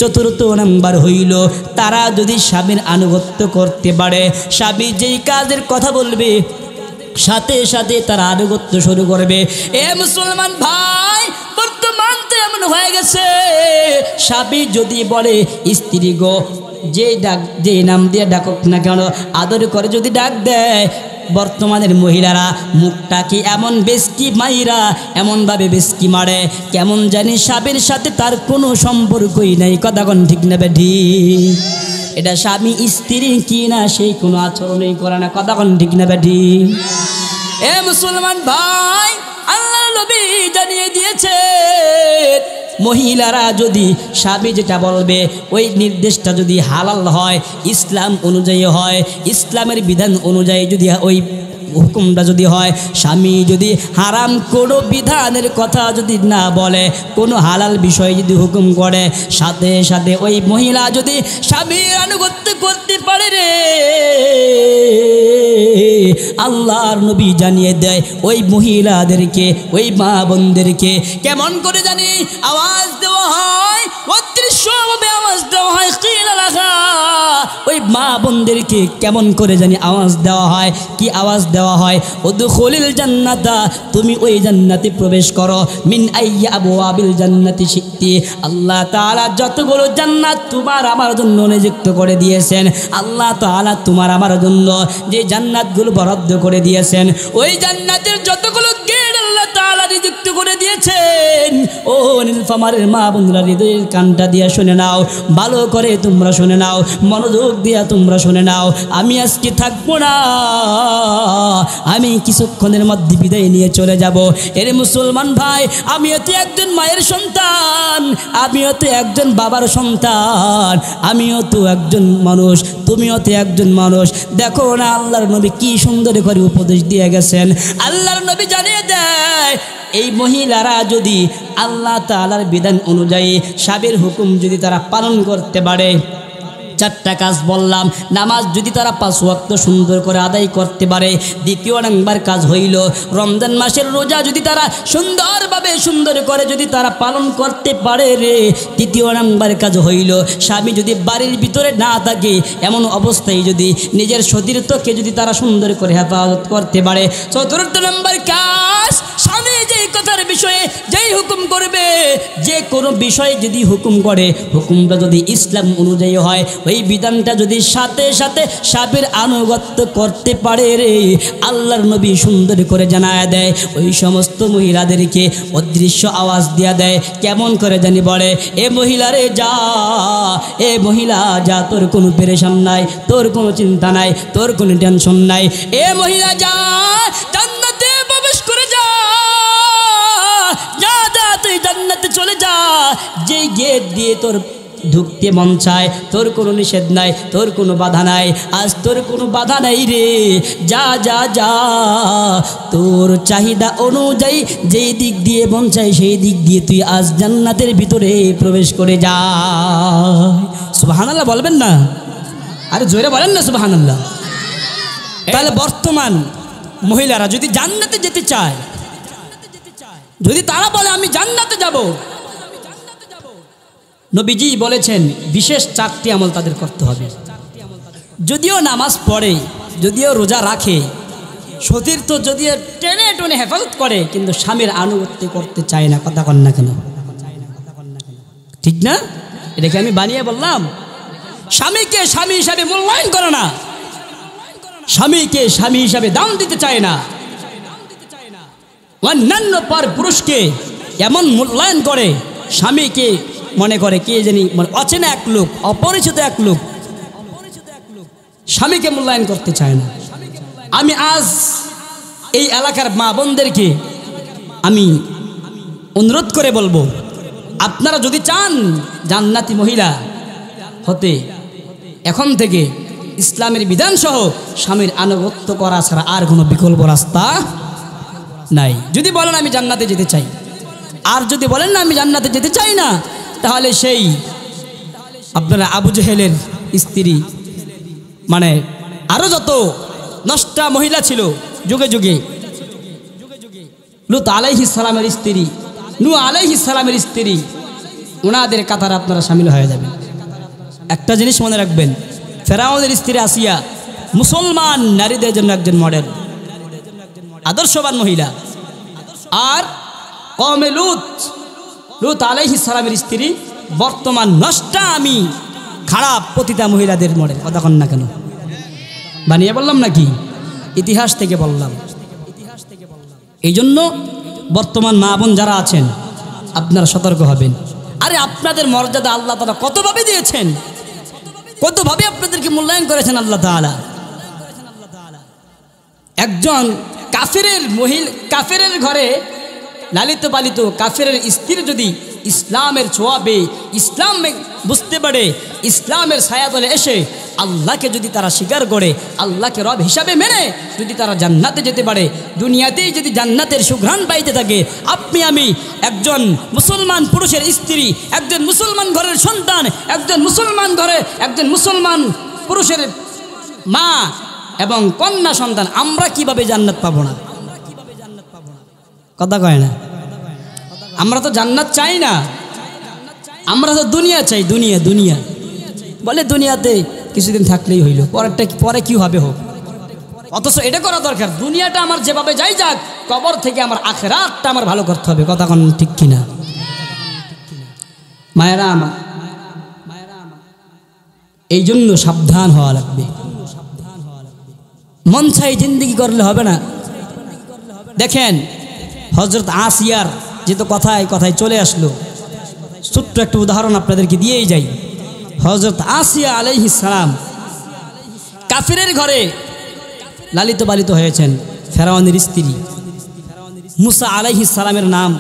4র্থ নাম্বার হইল তারা যদি স্বামীর আনুগত্য করতে পারে, স্বামী যেই কাজের কথা বলবে সাথে সাথে তারা আনুগত্য শুরু করবে। এ মুসলমান ভাই, বর্তমান তো এমন হয়ে গেছে, স্বামী যদি বলে স্ত্রী গো, যে নাম দিয়ে ডাকুক না কেন, আদর করে যদি ডাক দেয়, বর্তমানের মহিলারা মুখটাকে এমন বেশকি মাইরা, এমনভাবে বেশকি মারে, কেমন জানি স্বামীর সাথে তার কোনো সম্পর্কই নেই। কথা কোন ঠিক নেবে ঠিক? এটা স্বামী স্ত্রী কি না সেই কোনো আচরণই করে না। কথা কোন ঠিক নেবে ঠিক? এ মুসলমান ভাই, আল্লাহ নবী জানিয়ে দিয়েছে, মহিলারা যদি স্বামী যেটা বলবে ওই নির্দেশটা যদি হালাল হয়, ইসলাম অনুযায়ী হয়, ইসলামের বিধান অনুযায়ী যদি ওই হুকুমটা যদি হয়, স্বামী যদি হারাম কোনো বিধানের কথা যদি না বলে, কোনো হালাল বিষয় যদি হুকুম করে, সাথে সাথে ওই মহিলা যদি স্বামীর আনুগত্য করতে পারে রে, আল্লাহর নবী জানিয়ে দেয় ওই মহিলাদেরকে, ওই মা বোনদেরকে কেমন করে জানি আওয়াজ দেওয়া হয়, অদৃশ্যভাবে আওয়াজ দেওয়া হয়। ওই মা বোনদেরকে কেমন করে জানি আওয়াজ দেওয়া হয়, কি আওয়াজ দেওয়া হয়? উদখুলিল জান্নাতা, তুমি ওই জান্নাতে প্রবেশ করো, মিন আইয়া আবওয়াবিল জান্নাতি শিকতি, আল্লাহ তাআলা যতগুলো জান্নাত তোমার আমার জন্য নিযুক্ত করে দিয়েছেন, আল্লাহ তাআলা তোমার আমার জন্য যে জান্নাতগুলো বরাদ্দ করে দিয়েছেন, ওই জান্নাতের যতগুলো গেট আল্লাহ তাআলা নিযুক্ত করে দিয়েছেন। ও নীলফামারের মা বোনরা, হৃদয়ের কানটা দিয়া শুনে নাও, ভালো করে তোমরা শুনে নাও, মনোযোগ দিয়া তোমরা শুনে নাও। আমি আজকে থাকবো না, আমি কিছুক্ষণের মধ্যে বিদায় নিয়ে চলে যাব। এর মুসলমান ভাই, আমিও তো একজন মায়ের সন্তান, আমিও তো একজন বাবার সন্তান, আমিও তো একজন মানুষ, তুমিও তো একজন মানুষ। দেখো না আল্লাহর নবী কি সুন্দর করে উপদেশ দিয়ে গেছেন। আল্লাহর নবী জানিয়ে দেয়, এই মহিলারা যদি আল্লাহ তাআলার বিধান অনুযায়ী স্বামীর হুকুম যদি তারা পালন করতে পারে, 4টা কাজ বললাম, নামাজ যদি তারা 5 ওয়াক্ত সুন্দর করে আদায় করতে পারে, দ্বিতীয় নাম্বার কাজ হইল রমজান মাসের রোজা যদি তারা সুন্দরভাবে সুন্দর করে যদি তারা পালন করতে পারে রে, তৃতীয় নাম্বার কাজ হইল স্বামী যদি বাড়ির ভিতরে না থাকে এমন অবস্থায় যদি নিজের সতীর্থকে যদি তারা সুন্দর করে হেফাজত করতে পারে, চতুর্থ নাম্বার কাজ স্বামী যেই কথার বিষয়ে যেই হুকুম করবে, যে কোনো বিষয়ে যদি হুকুম করে হুকুমটা যদি ইসলাম অনুযায়ী হয়, ওই বিধানটা যদি সাথে সাথে স্বামীর আনুগত্য করতে পারে রে, আল্লাহর নবী সুন্দর করে জানায় দেয় ওই সমস্ত মহিলাদেরকে অদৃশ্য আওয়াজ দিয়া দেয়, কেমন করে জানি বলে, এ মহিলা রে যা, এ মহিলা যা, তোর কোনো পেরেশান নাই, তোর কোনো চিন্তা নাই, তোর কোনো টেনশন নাই, এ মহিলা যা, জান্নাতে প্রবেশ করে যা, যা যা তুই জান্নাতে চলে যা, যে গেট দিয়ে তোর ঢুকতে মন চায়, তোর কোনো নিষেধ নাই, তোর কোনো বাধা নাই, আজ তোর কোনো বাধা নাই রে, যা যা যা, তোর চাহিদা অনুযায়ী যেই দিক দিয়ে মন চায় সেই দিক দিয়ে তুই আজ জান্নাতের ভিতরে প্রবেশ করে যা। সুবহানাল্লাহ বলবেন না? আরে জোরে বলেন না সুবহানাল্লাহ। তাহলে বর্তমান মহিলারা যদি জান্নাতে যেতে চায়, যদি তারা বলে আমি জান্নাতে যাব, নবীজি বলেছেন বিশেষ 4টি আমল তাদের করতে হবে। যদিও নামাজ পড়ে, যদিও রোজা রাখে, সতীর্থ যদিও টেনে টেনে হেফাজত করে, কিন্তু স্বামীর আনুগত্য করতে চায় না। কথা কন না কেন? ঠিক না? এটাকে আমি বানিয়ে বললাম? স্বামীকে স্বামী হিসাবে মূল্যায়ন করে না, স্বামীকে স্বামী হিসাবে দাম দিতে চায় না, অন্যান্য পর পুরুষকে এমন মূল্যায়ন করে, স্বামীকে মনে করে কে জানি অচেনা এক লোক, অপরিচিত এক লোক, স্বামীকে মূল্যায়ন করতে চায় না। আমি আজ এই এলাকার মা বোনদেরকে আমি অনুরোধ করে বলবো, আপনারা যদি চান জান্নাতি মহিলা হতে, এখন থেকে ইসলামের বিধানসহ স্বামীর আনুগত্য করা ছাড়া আর কোনো বিকল্প রাস্তা নাই। যদি বলেন আমি জান্নাতে যেতে চাই, আর যদি বলেন না আমি জান্নাতে যেতে চাই না, তাহলে সেই আপনারা আবু জেহেলের স্ত্রী, মানে আরো যত নষ্টা মহিলা ছিল যুগে যুগে, লূত আলাইহিস সালামের স্ত্রী, নূহ আলাইহিস সালামের স্ত্রী, ওনাদের কাতারে আপনারা শামিল হয়ে যাবেন। একটা জিনিস মনে রাখবেন, ফেরাউনের স্ত্রী আসিয়া মুসলমান নারীদের জন্য একজন মডেল, আদর্শবান মহিলা। আর কওমে লূত আলাইহিস সালামের স্ত্রী বর্তমান নষ্টা আমি খারাপ পতিতা মহিলাদের মডেল। কথা কন না কেন? বানিয়ে বললাম নাকি? ইতিহাস থেকে বললাম। এই জন্য বর্তমান মা বোন যারা আছেন আপনারা সতর্ক হবেন। আরে আপনাদের মর্যাদা আল্লাহ তাআলা কতভাবে দিয়েছেন, কতভাবে আপনাদেরকে মূল্যায়ন করেছেন আল্লাহ তাআলা। একজন কাফেরের ঘরে লালিত পালিত কাফেরের স্ত্রী যদি ইসলামের ছোঁয়াবে, ইসলাম বুঝতে পারে, ইসলামের ছায়াতলে এসে আল্লাহকে যদি তারা স্বীকার করে, আল্লাহকে রব হিসাবে মেনে যদি তারা জান্নাতে যেতে পারে, দুনিয়াতেই যদি জান্নাতের সুঘ্রাণ পাইতে থাকে, আপনি আমি একজন মুসলমান পুরুষের স্ত্রী, একজন মুসলমান ঘরের সন্তান, একজন মুসলমান ঘরে একজন মুসলমান পুরুষের মা এবং কন্যা সন্তান, আমরা কিভাবে জান্নাত পাবো না? কথা কয় না? আমরা তো জান্নাত চাই না, আমরা তো দুনিয়া চাই। দুনিয়া বলে দুনিয়াতে কিছুদিন থাকলেই হইল, পরে কি হবে হোক। অথচ এটা করা দরকার, দুনিয়াটা আমার যেভাবে যাই যাক, কবর থেকে আমার আখিরাতটা আমার ভালো করতে হবে। কথা কোন ঠিক কিনা? মায়েরা আমার, এই জন্য সাবধান হওয়া লাগবে। মন চাই জিন্দেগি করলে হবে না। দেখেন হযরত আসিয়ার যেহেতু কথায় চলে আসলো, ছোট্ট একটা উদাহরণ আপনাদেরকে দিয়েই যাই। হযরত আসিয়া আলাইহিস সালাম কাফিরের ঘরে লালিত পালিত হয়েছেন, ফেরাউনের স্ত্রী। মুসা আলাইহিস সালামের নাম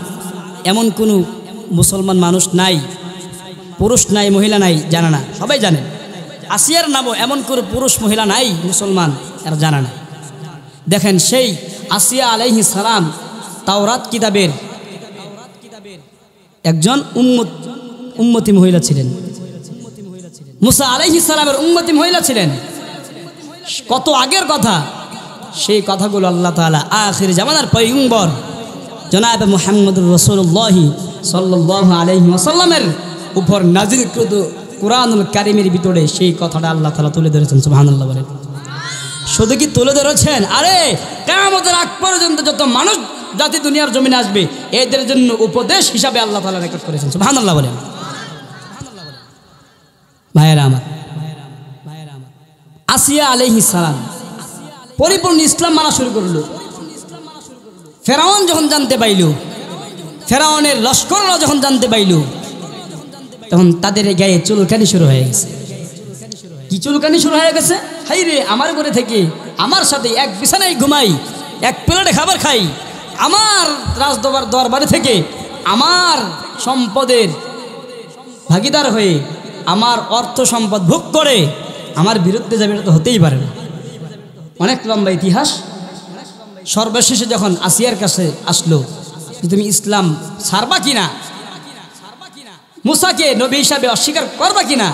এমন কোনো মুসলমান মানুষ নাই, পুরুষ নাই, মহিলা নাই, জানা না, সবাই জানেন। আসিয়ার নামও এমন কোনো পুরুষ মহিলা নাই মুসলমান, এর জানা না। দেখেন সেই আসিয়া আলাইহিস সালাম তাওরাত কিতাবের একজন উম্মতি মহিলা ছিলেন, মুসা আলাইহিস সালামের উম্মতি মহিলা ছিলেন। কত আগের কথা, সেই কথাগুলো আল্লাহ তাআলা আখির জামানার পয়গম্বর জনাব মুহাম্মদুর রাসূলুল্লাহ সাল্লাল্লাহু আলাইহি ওয়াসাল্লামের উপর নাযিলকৃত কুরআনুল কারীমের ভিতরে সেই কথাটা আল্লাহ তাআলা তুলে ধরেছেন। সুবহানাল্লাহ বলেন। শুধু কি তুলে ধরেছেন, আরে কিয়ামতের আগ পর্যন্ত যত মানুষ জাতি দুনিয়ার জমিনে আসবে এদের জন্য উপদেশ হিসাবে আল্লাহ তাআলা রেকর্ড করেছেন। সুবহানাল্লাহ বলেন। ভাইয়েরা আমার, আসিয়া আলাইহিস সালাম পরিপূর্ণ ইসলাম মানা শুরু করলো। ফেরাউন যখন জানতে পাইল, ফেরাউনের লস্কররা যখন জানতে পাইল, তখন তাদের গায়ে চুলকানি শুরু হয়ে গেছে। কি চুলকানি শুরু হয়ে গেছে? হাই রে, আমার ঘরে থেকে আমার সাথে এক বিছানায় ঘুমাই, এক প্লেটে খাবার খাই, আমার দরবারে থেকে আমার সম্পদের ভাগিদার হয়ে আমার অর্থ সম্পদ ভোগ করে আমার বিরুদ্ধে যাবে, এটা তো হতেই পারে না। অনেক লম্বা ইতিহাস। সর্বশেষে যখন আসিয়ার কাছে আসলো যে তুমি ইসলাম ছাড়বা কিনা, মুসাকে নবী হিসাবে অস্বীকার করবা কিনা,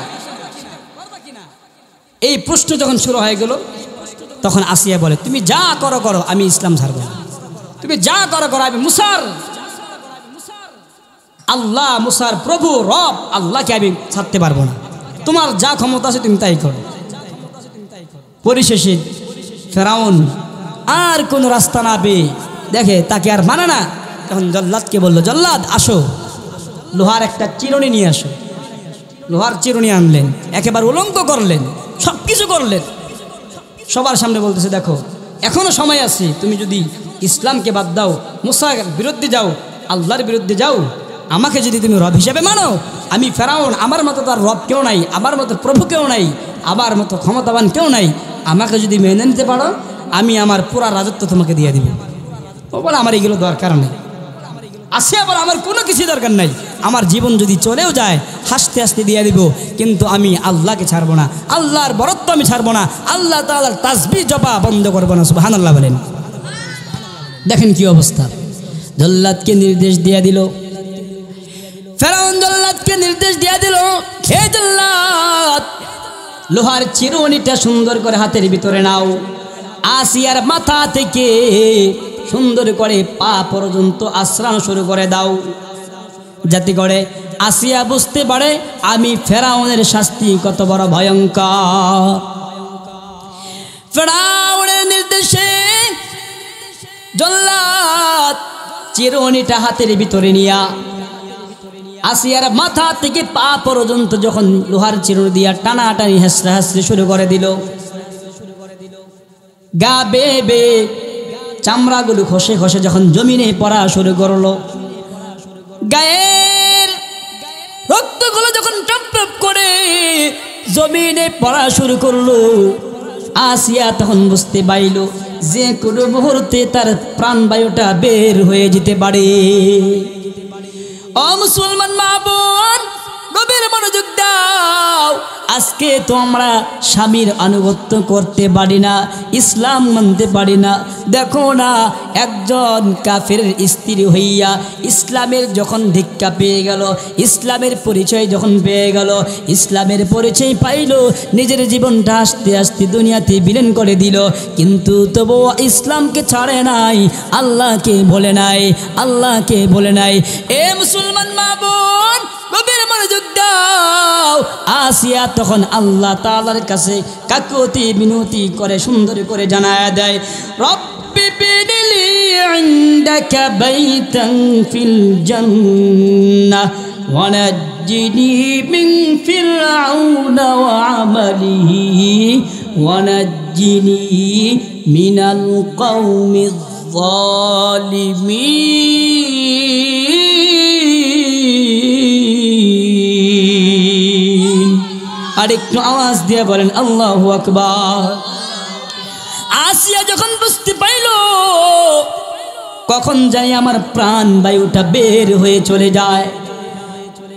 এই প্রশ্ন যখন শুরু হয়ে গেল, তখন আসিয়া বলে তুমি যা করো করো, আমি ইসলাম ছাড়ব না। তুমি যা করো করো, আমি আল্লাহ মুসার প্রভু রব আল্লাহকে আমি ছাড়তে পারবো না। তোমার যা ক্ষমতা আছে তুমি তাই করো। পরিশেষে ফেরাউন আর কোনো রাস্তা না পেয়ে দেখে তাকে আর মানে না, তখন জল্লাদকে বলল, জল্লাদ আসো, লোহার একটা চিরুনি নিয়ে আসো। লোহার চিরুনি আনলেন, একেবারে উলঙ্গ করলেন, সব কিছু করলেন। সবার সামনে বলতেছে দেখো এখনো সময় আছে, তুমি যদি ইসলামকে বাদ দাও, মুসার বিরুদ্ধে যাও, আল্লাহর বিরুদ্ধে যাও, আমাকে যদি তুমি রব হিসেবে মানো, আমি ফেরাউন, আমার মতো তার রব কেউ নাই, আমার মতো প্রভু কেউ নাই, আমার মতো ক্ষমতাবান কেউ নাই, আমাকে যদি মেনে নিতে পারো, আমি আমার পুরা রাজত্ব তোমাকে দিয়ে দিব। ও বলে আমার এগুলো দরকার নেই। আসে আবার আমার কোনো কিছু দরকার নাই, আমার জীবন যদি চলেও যায় হাসতে হাসতে দিয়ে দিব, কিন্তু আমি আল্লাহকে ছাড়বো না, আল্লাহর বরত্ব আমি ছাড়বো না, আল্লাহ তাআলার তাসবিহ জপা বন্ধ করবো না। সুবহানাল্লাহ বলেন। দেখেন কি অবস্থা। জল্লাদকে নির্দেশ দিয়ে দিল, ফেরাউন জল্লাদকে নির্দেশ দিয়ে দিল, হে জল্লাদ, লোহার চিরুনিটা সুন্দর করে হাতের ভিতরে নাও, আসিয়ার মাথা থেকে সুন্দর করে পা পর্যন্ত আশ্রয় শুরু করে দাও, যাতে করে আসিয়া বুঝতে পারে আমি ফেরাউনের শাস্তি কত বড় ভয়ঙ্কর। ফেরাউনের নির্দেশে জল্লাদ চিরুনিটা হাতের ভিতরে নিয়া আসিয়ার মাথা থেকে পা পর্যন্ত যখন লোহার চিরুনি দিয়া টানাটানি হেসরা হেসরে শুরু করে দিল, গা বেয়ে চামড়াগুলো খসে খসে যখন জমিনে পড়া শুরু করলো, গায়ের রক্তগুলো যখন টপ টপ করে জমিনে পড়া শুরু করলো, আসিয়া তখন বুঝতে পারল যে কোনো মুহূর্তে তার প্রাণবায়ুটা বের হয়ে যেতে পারে। ও মুসলমান মা বোন, গভীর মনোযোগ দাও। আজকে তো আমরা স্বামীর আনুগত্য করতে পারি না, ইসলাম মানতে পারি না। দেখো না, একজন কাফেরের স্ত্রী হইয়া ইসলামের যখন ধিক্কা পেয়ে গেল, ইসলামের পরিচয় যখন পেয়ে গেল, ইসলামের পরিচয় পাইল, নিজের জীবনটা আস্তে আস্তে দুনিয়াতে বিলীন করে দিল, কিন্তু তবুও ইসলামকে ছাড়ে নাই, আল্লাহকে বলে নাই, আল্লাহকে বলে নাই। এ মুসলমান মা বোন, গভীর মনোযোগ দাও। আসিয়া তখন আল্লাহ তাআলার কাছে কাকুতি বিনতি করে সুন্দর করে জানায়া দেয়, রব্বি বিনিলি ইনদাকা বাইতান ফিল জান্নাহ ওয়া নাজ্জিনি মিন ফিরআউনা ওয়া আমালিহি ওয়া নাজ্জিনি মিনাল কওমিয যালিমিন। আর একটু আওয়াজ দিয়ে বলেন আল্লাহু আকবার। আসিয়া যখন বুঝতে পাইল কখন জানি আমার প্রাণ বায়ুটা বের হয়ে চলে যায়,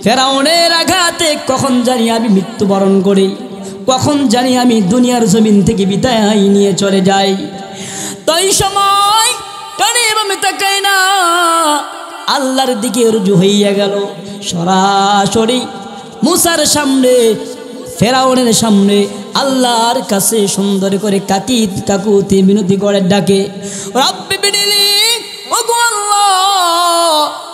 ফেরাউনের আঘাতে কখন জানি আমি মৃত্যুবরণ করি, কখন জানি আমি দুনিয়ার জমিন থেকে বিদায় নিয়ে চলে যাই, তাই সময় কানে বামে তাকাই না, আল্লাহর দিকে রুজু হইয়া গেল। সরাসরি মুসার সামনে, ফেরাউনের সামনে আল্লাহর কাছে সুন্দর করে কাকুতি মিনতি করে ডাকে, রব্বি বিনিলি, ও গো আল্লাহ,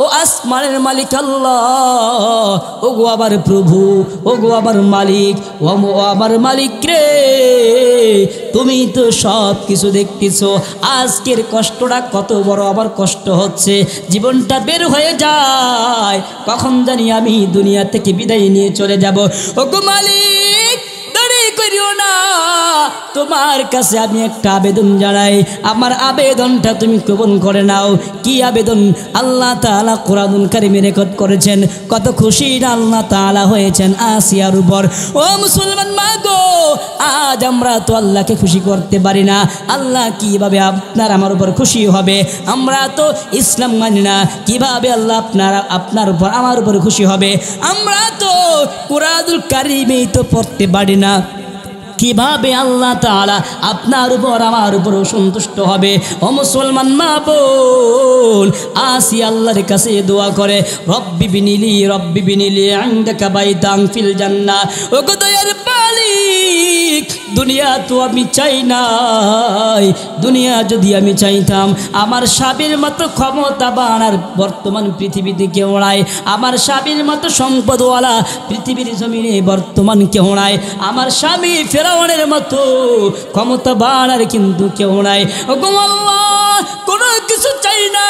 ও আসমানের মালিক আল্লাহ, ও গো আমার প্রভু, ও গো আমার মালিক, ও আমার মালিক রে, তুমি তো সব কিছু দেখতেছো। আজকের কষ্টটা কত বড় আমার কষ্ট হচ্ছে, জীবনটা বের হয়ে যায়, কখন জানি আমি দুনিয়া থেকে বিদায় নিয়ে চলে যাব। ও গো মালিক, দেরি করিও না, তোমার কাছে আমি একটা আবেদন জানাই, আমার আবেদনটা তুমি কবুল করে নাও। কি আবেদন? আল্লাহ তাআলা কোরআনুল কারীমে রেকর্ড করেছেন, কত খুশি আল্লাহ তাআলা হয়েছেন আসিয়ার উপর। ও মুসলমান মা গো, আজ আমরা তো আল্লাহকে খুশি করতে পারি না, আল্লাহ কিভাবে আপনার আমার উপর খুশি হবে? আমরা তো ইসলাম মানি না, কিভাবে আল্লাহ আপনার উপর আমার উপর খুশি হবে? আমরা তো কোরআনুল কারীমেই তো পড়তে পারি না, কিভাবে আল্লাহ তাআলা আপনার উপর আমার উপর সন্তুষ্ট হবে? ও মুসলমান মা বোন, আসি আল্লাহর কাছে দোয়া করে, রব্বি বিনিলি ইনদাকা বাইতান ফিল জান্নাহ। ও গো দয়ার মালিক, দুনিয়া তো আমি চাই নাই, দুনিয়া যদি আমি চাইতাম, আমার স্বামীর মতো ক্ষমতাবান আর বর্তমান পৃথিবীতে কেউ নাই, আমার স্বামীর মতো সম্পদওয়ালা পৃথিবীর জমিনে বর্তমান কেউ নাই, আমার স্বামী ফেরাউনের মতো ক্ষমতাবান আর কিন্তু কেউ নাই। ও গো আল্লাহ, কোনো কিছু চাই না,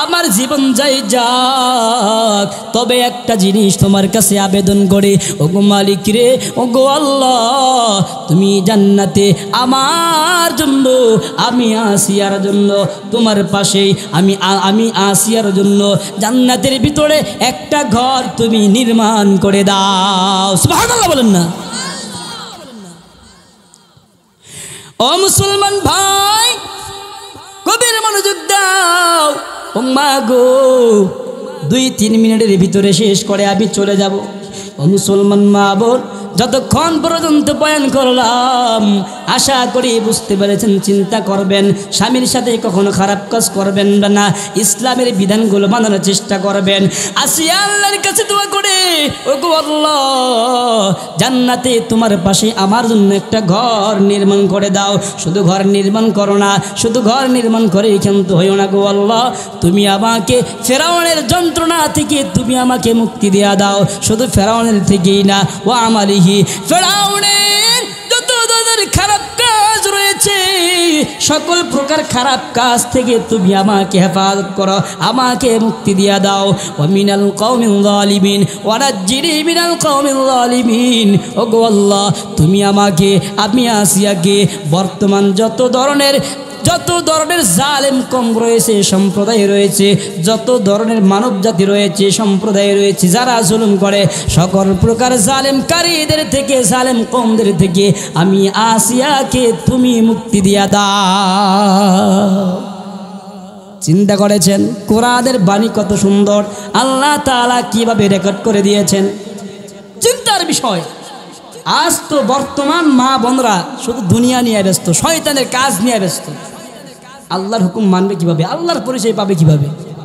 আমার জীবন যাই যাক, তবে একটা জিনিস তোমার কাছে আবেদন করে, ও গো মালিক রে, ও গো আল্লাহ, তুমি জান্নাতে আমার জন্য, আমি আসিয়ার জন্য, তোমার পাশেই আমি আসিয়ার জন্য জান্নাতের ভিতরে একটা ঘর তুমি নির্মাণ করে দাও। সুবহানাল্লাহ বলেন না? ও মুসলমান ভাই, কবির মনোযোগ দাও। ও মা গো, 2-3 মিনিটের ভিতরে শেষ করে আমি চলে যাব। ও মুসলমান মা বোন, যতক্ষণ পর্যন্ত বয়ান করলাম আশা করি বুঝতে পেরেছেন। চিন্তা করবেন, স্বামীর সাথে কখনো খারাপ কাজ করবেন না, ইসলামের বিধানগুলো মানানোর চেষ্টা করবেন। আসিয়া আল্লাহর কাছে দোয়া করে, ও গো আল্লাহ, জান্নাতে তোমার পাশে আমার জন্য একটা ঘর নির্মাণ করে দাও। শুধু ঘর নির্মাণ করো না, শুধু ঘর নির্মাণ করে ক্ষান্ত হইও না গো আল্লাহ, তুমি আমাকে ফেরাউনের যন্ত্রণা থেকে তুমি আমাকে মুক্তি দেয়া দাও। শুধু ফেরাউনের থেকেই না, ও আমালিহি, ফেরাউনের যত ধরনের খারাপ কাজ রয়েছে, সকল প্রকার খারাপ কাজ থেকে তুমি আমাকে হেফাজত করো, আমাকে মুক্তি দিয়া দাও। ওয়া মিনাল কওমিল যালিমিন ওয়া নাজ্জিনি মিনাল কওমিল যালিমিন। ও গো আল্লাহ, তুমি আমাকে, আমি আসিয়াকে বর্তমান যত ধরনের জালেম কম রয়েছে, সম্প্রদায় রয়েছে, যত ধরনের মানব জাতি রয়েছে, সম্প্রদায় রয়েছে, যারা জুলুম করে, সকল প্রকার জালেমকারীদের থেকে, জালেম কমদের থেকে আমি আসিয়াকে তুমি মুক্তি দিয়া দাও। চিন্তা করেছেন কোরআনের বাণী কত সুন্দর, আল্লাহ তাআলা কিভাবে রেকর্ড করে দিয়েছেন? চিন্তার বিষয়। আজ তো বর্তমান মা বোনরা শুধু দুনিয়া নিয়ে ব্যস্ত, শয়তানের কাজ নিয়ে ব্যস্ত। আল্লাহর হুকুম মানবে কিভাবে? আল্লাহর পরিচয় পাবে কিভাবে?